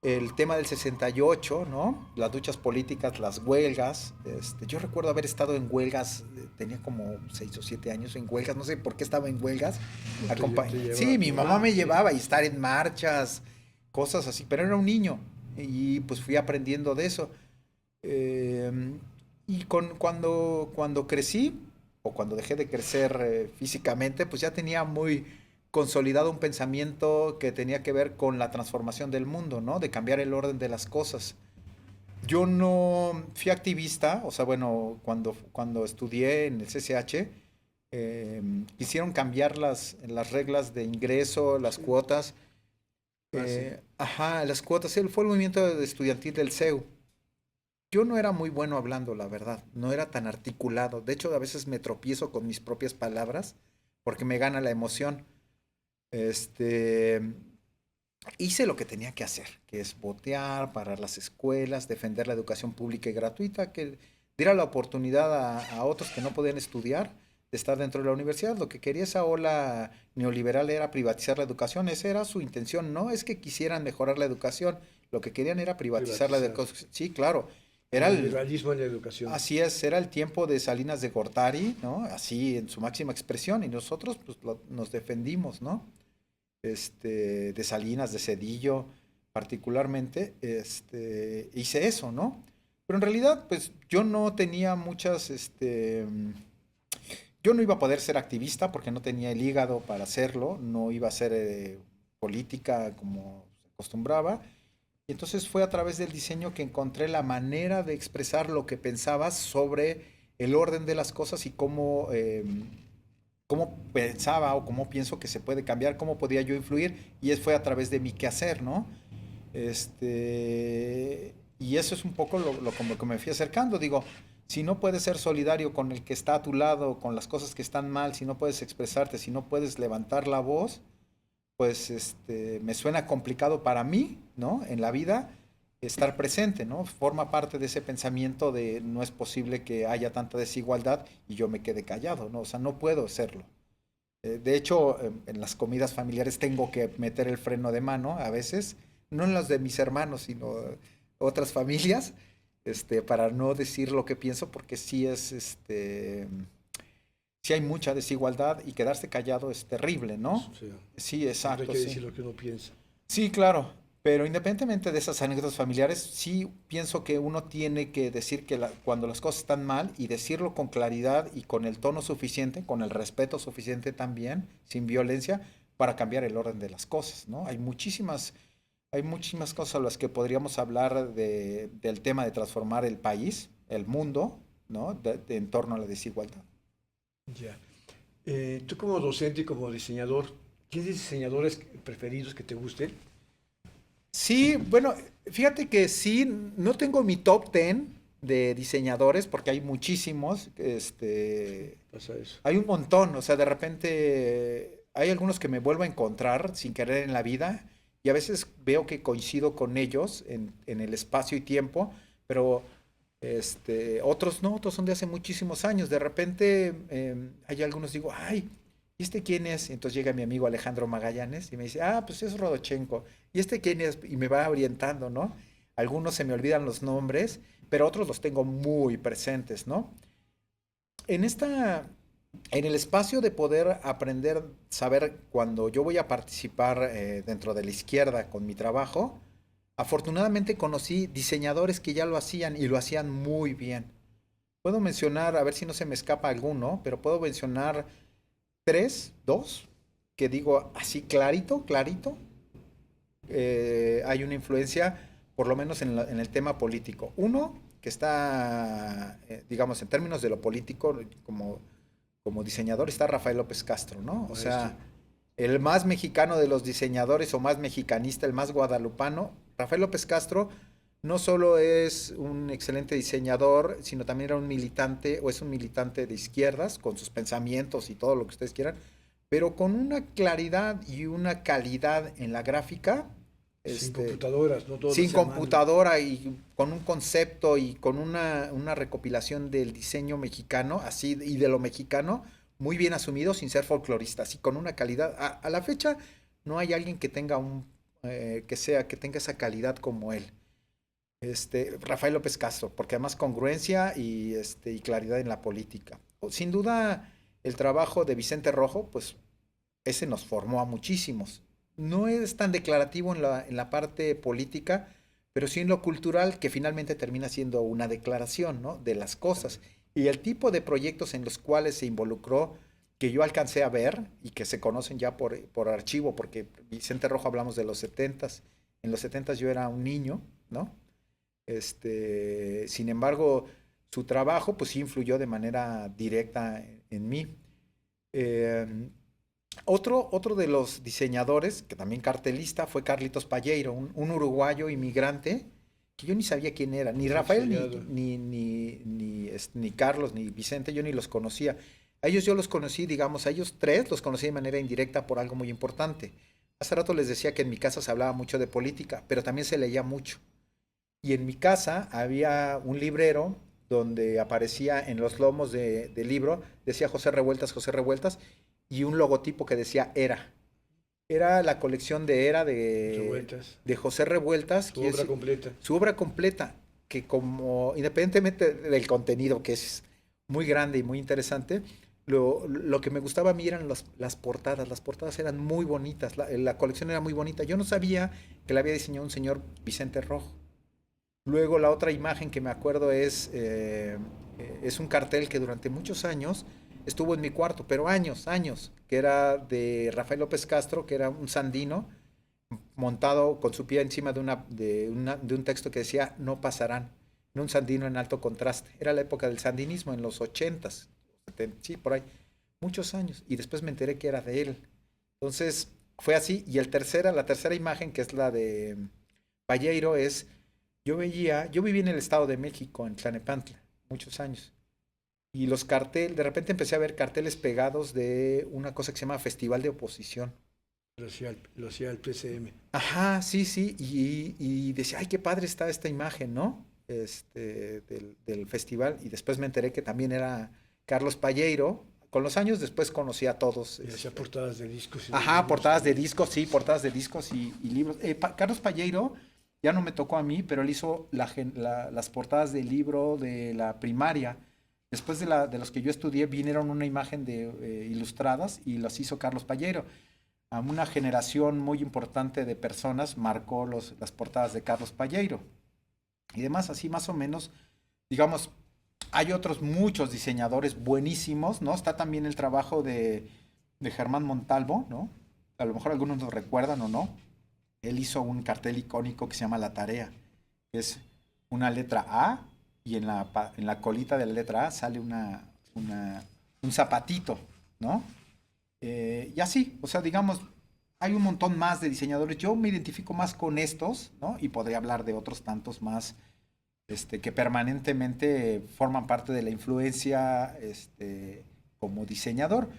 S2: el tema del 68, ¿no? Las luchas políticas, las huelgas. Yo recuerdo haber estado en huelgas, tenía como 6 o 7 años en huelgas, no sé por qué estaba en huelgas.
S1: Te lleva
S2: Sí, mi
S1: tu
S2: mamá me
S1: sí.
S2: llevaba y estar en marchas, cosas así, pero era un niño y pues fui aprendiendo de eso. Eh, y cuando crecí, o cuando dejé de crecer físicamente, pues ya tenía muy consolidado un pensamiento que tenía que ver con la transformación del mundo, ¿no? De cambiar el orden de las cosas. Yo no fui activista, o sea, bueno, cuando estudié en el CCH, quisieron cambiar las reglas de ingreso, las cuotas.
S1: Ah, sí.
S2: Ajá, las cuotas. Fue el movimiento estudiantil del CEU. Yo no era muy bueno hablando, la verdad. No era tan articulado. De hecho, a veces me tropiezo con mis propias palabras porque me gana la emoción. Este, hice lo que tenía que hacer, que es votear, parar las escuelas, defender la educación pública y gratuita, que diera la oportunidad a otros que no podían estudiar de estar dentro de la universidad. Lo que quería esa ola neoliberal era privatizar la educación. Esa era su intención. No es que quisieran mejorar la educación, lo que querían era privatizar la
S1: Privatizar.
S2: educación. Sí, claro. Era
S1: El
S2: el,
S1: liberalismo en la educación.
S2: Así es, era el tiempo de Salinas de Gortari, ¿no? Así en su máxima expresión, y nosotros pues nos defendimos, ¿no? De Salinas, de Cedillo, particularmente, hice eso, ¿no? Pero en realidad, pues yo no tenía yo no iba a poder ser activista porque no tenía el hígado para hacerlo, no iba a hacer política como se acostumbraba. Y entonces fue a través del diseño que encontré la manera de expresar lo que pensaba sobre el orden de las cosas y cómo pensaba o cómo pienso que se puede cambiar, cómo podía yo influir, y fue a través de mi quehacer, ¿no? Y eso es un poco como que me fui acercando. Digo, Si no puedes ser solidario con el que está a tu lado, con las cosas que están mal, si no puedes expresarte, si no puedes levantar la voz, pues me suena complicado para mí, ¿no? En la vida estar presente, ¿no? Forma parte de ese pensamiento de no es posible que haya tanta desigualdad y yo me quede callado, ¿no? O sea, no puedo hacerlo. De hecho, en las comidas familiares tengo que meter el freno de mano a veces, no en las de mis hermanos, sino otras familias, para no decir lo que pienso, porque sí hay mucha desigualdad y quedarse callado es terrible, ¿no?
S1: O sea,
S2: Sí,
S1: siempre hay
S2: exacto,
S1: que
S2: sí.
S1: decir lo que uno piensa.
S2: Sí, claro, pero independientemente de esas anécdotas familiares, sí pienso que uno tiene que decir que cuando las cosas están mal y decirlo con claridad y con el tono suficiente, con el respeto suficiente también, sin violencia, para cambiar el orden de las cosas, ¿no? Hay muchísimas cosas a las que podríamos hablar del tema de transformar el país, el mundo, ¿no? En torno a la desigualdad.
S1: Ya. Tú como docente y como diseñador, ¿tienes diseñadores preferidos que te gusten?
S2: Sí, bueno, fíjate que sí, no tengo mi top 10 de diseñadores porque hay muchísimos,
S1: Pasa eso.
S2: hay un montón, o sea, de repente hay algunos que me vuelvo a encontrar sin querer en la vida y a veces veo que coincido con ellos en el espacio y tiempo, pero otros no, otros son de hace muchísimos años. De repente hay algunos digo, ay, ¿y este quién es? Y entonces llega mi amigo Alejandro Magallanes y me dice, ah, pues es Rodochenko. ¿Y este quién es? Y me va orientando, ¿no? Algunos se me olvidan los nombres, pero otros los tengo muy presentes, ¿no? En esta, en el espacio de poder aprender, saber cuando yo voy a participar dentro de la izquierda con mi trabajo, afortunadamente conocí diseñadores que ya lo hacían y lo hacían muy bien. Puedo mencionar, a ver si no se me escapa alguno, pero puedo mencionar tres, dos, que digo así clarito, clarito, hay una influencia, por lo menos en el tema político. Uno, que está, digamos, en términos de lo político, como diseñador, está Rafael López Castro, ¿no? O
S1: Maestro.
S2: sea, el más mexicano de los diseñadores o más mexicanista, el más guadalupano, Rafael López Castro no solo es un excelente diseñador, sino también era un militante o es un militante de izquierdas con sus pensamientos y todo lo que ustedes quieran, pero con una claridad y una calidad en la gráfica,
S1: Sin
S2: este,
S1: computadoras, no todo lo
S2: sin
S1: hacía a mano.
S2: computadora y con un concepto y con una recopilación del diseño mexicano, así, y de lo mexicano, muy bien asumido, sin ser folclorista, así con una calidad. A la fecha no hay alguien que tenga que tenga esa calidad como él. Rafael López Castro, porque además congruencia y claridad en la política. Sin duda, el trabajo de Vicente Rojo, pues ese nos formó a muchísimos. No es tan declarativo en la parte política, pero sí en lo cultural, que finalmente termina siendo una declaración, ¿no? De las cosas. Y el tipo de proyectos en los cuales se involucró, que yo alcancé a ver y que se conocen ya por archivo, porque Vicente Rojo hablamos de los setentas. En los setentas yo era un niño, ¿no? Sin embargo, su trabajo pues sí influyó de manera directa en mí. Eh, otro de los diseñadores, que también cartelista, fue Carlitos Palleiro, un uruguayo inmigrante que yo ni sabía quién era, ni Rafael,
S1: Exiliado.
S2: ni Carlos, ni Vicente, yo ni los conocía. A ellos yo los conocí, digamos, a ellos tres los conocí de manera indirecta por algo muy importante. Hace rato les decía que en mi casa se hablaba mucho de política, pero también se leía mucho. Y en mi casa había un librero donde aparecía en los lomos del libro, decía José Revueltas, y un logotipo que decía Era. Era la colección de Era
S1: Revueltas.
S2: de José Revueltas,
S1: Su
S2: que
S1: obra
S2: es
S1: completa.
S2: su obra completa, que como, independientemente del contenido, que es muy grande y muy interesante, lo que me gustaba a mí eran las portadas eran muy bonitas, la colección era muy bonita. Yo no sabía que la había diseñado un señor Vicente Rojo. Luego la otra imagen que me acuerdo es un cartel que durante muchos años estuvo en mi cuarto, pero años, años, que era de Rafael López Castro, que era un sandino montado con su pie encima de un texto que decía no pasarán, en un sandino en alto contraste. Era la época del sandinismo, en los ochentas, sí, por ahí, muchos años. Y después me enteré que era de él. Entonces fue así. Y la tercera imagen, que es la de Palleiro, yo viví en el Estado de México, en Tlanepantla, muchos años. Y los carteles, de repente empecé a ver carteles pegados de una cosa que se llama Festival de Oposición.
S1: Lo hacía el PCM.
S2: Ajá, sí, sí, y decía, ay, qué padre está esta imagen, ¿no? Del festival, y después me enteré que también era Carlos Palleiro. Con los años después conocí a todos.
S1: Y hacía portadas de discos y de
S2: Ajá,
S1: libros
S2: portadas de
S1: también.
S2: discos, sí, portadas de discos y libros. Carlos Palleiro ya no me tocó a mí, pero él hizo las portadas del libro de la primaria. Después de los que yo estudié, vinieron una imagen de ilustradas y las hizo Carlos Palleiro. A una generación muy importante de personas marcó las portadas de Carlos Palleiro. Y demás, así más o menos, digamos, hay otros muchos diseñadores buenísimos, ¿no? Está también el trabajo de Germán Montalvo, ¿no? A lo mejor algunos lo recuerdan o no. Él hizo un cartel icónico que se llama La Tarea, que es una letra A y en la colita de la letra A sale un zapatito, ¿no? Y así, o sea, digamos, hay un montón más de diseñadores. Yo me identifico más con estos, ¿no? Y podría hablar de otros tantos más que permanentemente forman parte de la influencia como diseñador.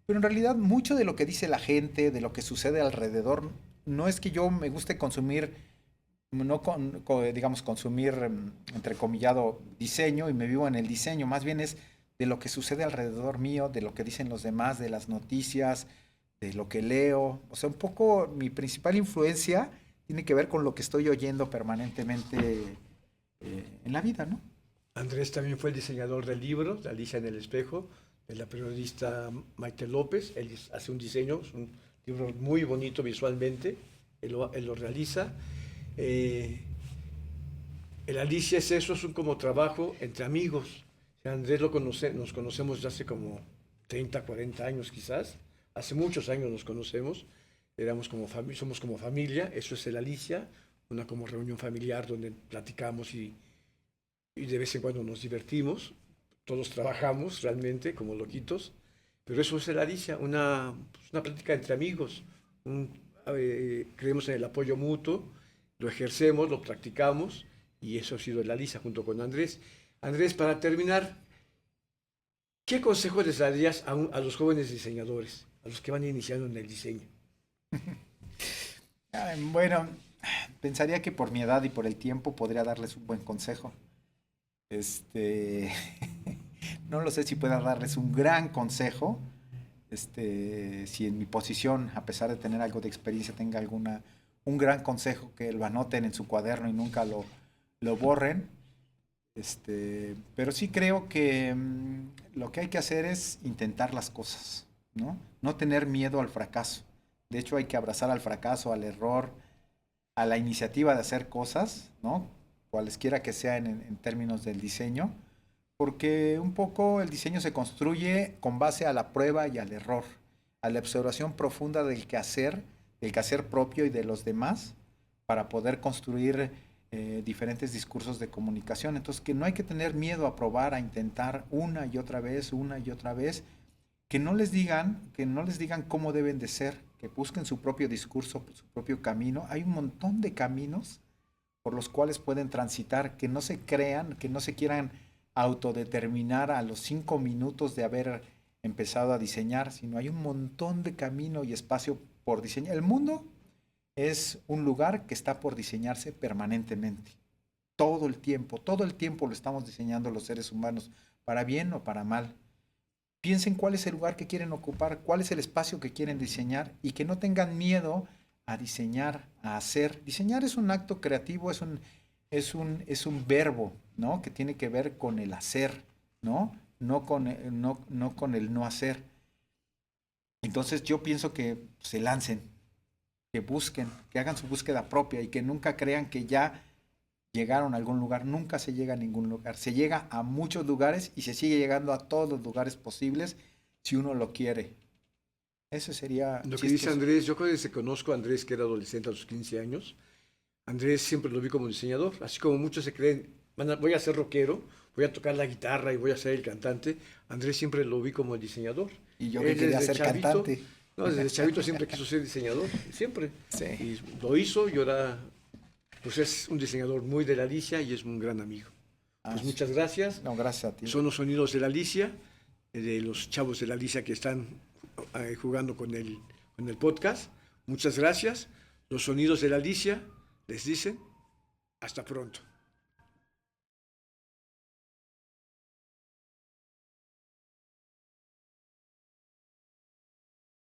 S2: Pero en realidad mucho de lo que dice la gente, de lo que sucede alrededor, no es que yo me guste consumir, no digamos, consumir, entrecomillado, diseño y me vivo en el diseño, más bien es de lo que sucede alrededor mío, de lo que dicen los demás, de las noticias, de lo que leo. O sea, un poco mi principal influencia tiene que ver con lo que estoy oyendo permanentemente en la vida, ¿no?
S1: Andrés también fue el diseñador del libro, de Alicia en el Espejo, de la periodista Maite López. Él hace un diseño, es un libro muy bonito visualmente, él lo realiza. Eh, el Alicia es eso, es un como trabajo entre amigos. O sea, Andrés nos conocemos ya hace como 30, 40 años quizás. Hace muchos años nos conocemos. Somos como familia, eso es el Alicia, una como reunión familiar donde platicamos y de vez en cuando nos divertimos. Todos trabajamos realmente como loquitos, pero eso es el Alicia, una plática entre amigos. Un, Creemos en el apoyo mutuo, lo ejercemos, lo practicamos y eso ha sido el Alicia junto con Andrés. Andrés, para terminar, ¿qué consejo les darías a los jóvenes diseñadores, a los que van iniciando en el diseño?
S2: Bueno, pensaría que por mi edad y por el tiempo podría darles un buen consejo. Este, no lo sé si pueda darles un gran consejo. Si en mi posición, a pesar de tener algo de experiencia, tenga un gran consejo que lo anoten en su cuaderno y nunca lo borren. Pero sí creo que lo que hay que hacer es intentar las cosas, ¿no? No tener miedo al fracaso. De hecho, hay que abrazar al fracaso, al error, a la iniciativa de hacer cosas, ¿no? Cualesquiera que sean en términos del diseño, porque un poco el diseño se construye con base a la prueba y al error, a la observación profunda del quehacer propio y de los demás, para poder construir diferentes discursos de comunicación. Entonces, que no hay que tener miedo a probar, a intentar una y otra vez, que no les digan cómo deben de ser, que busquen su propio discurso, su propio camino. Hay un montón de caminos por los cuales pueden transitar, que no se crean, que no se quieran autodeterminar a los 5 minutos de haber empezado a diseñar, sino hay un montón de camino y espacio por diseñar. El mundo es un lugar que está por diseñarse permanentemente, todo el tiempo lo estamos diseñando los seres humanos, para bien o para mal. Piensen cuál es el lugar que quieren ocupar, cuál es el espacio que quieren diseñar y que no tengan miedo a diseñar, a hacer. Diseñar es un acto creativo, es un verbo, ¿no? Que tiene que ver con el hacer, ¿no? No con el no hacer. Entonces yo pienso que se lancen, que busquen, que hagan su búsqueda propia y que nunca crean que ya llegaron a algún lugar. Nunca se llega a ningún lugar. Se llega a muchos lugares y se sigue llegando a todos los lugares posibles si uno lo quiere. Eso sería
S1: Lo que dice
S2: chistoso.
S1: Andrés, yo cuando se conozco a Andrés, que era adolescente a los 15 años, Andrés siempre lo vi como diseñador, así como muchos se creen, voy a ser rockero, voy a tocar la guitarra y voy a ser el cantante. Andrés siempre lo vi como el diseñador.
S2: Y yo que
S1: Él
S2: quería
S1: desde
S2: ser
S1: chavito,
S2: cantante.
S1: no, desde chavito siempre quiso ser diseñador, siempre.
S2: Sí,
S1: Y lo hizo y ahora pues es un diseñador muy de la Alicia y es un gran amigo. Pues muchas gracias.
S2: No, gracias a ti.
S1: Son los sonidos de la Alicia, de los chavos de la Alicia que están jugando con el podcast. Muchas gracias. Los sonidos de la Alicia les dicen hasta pronto.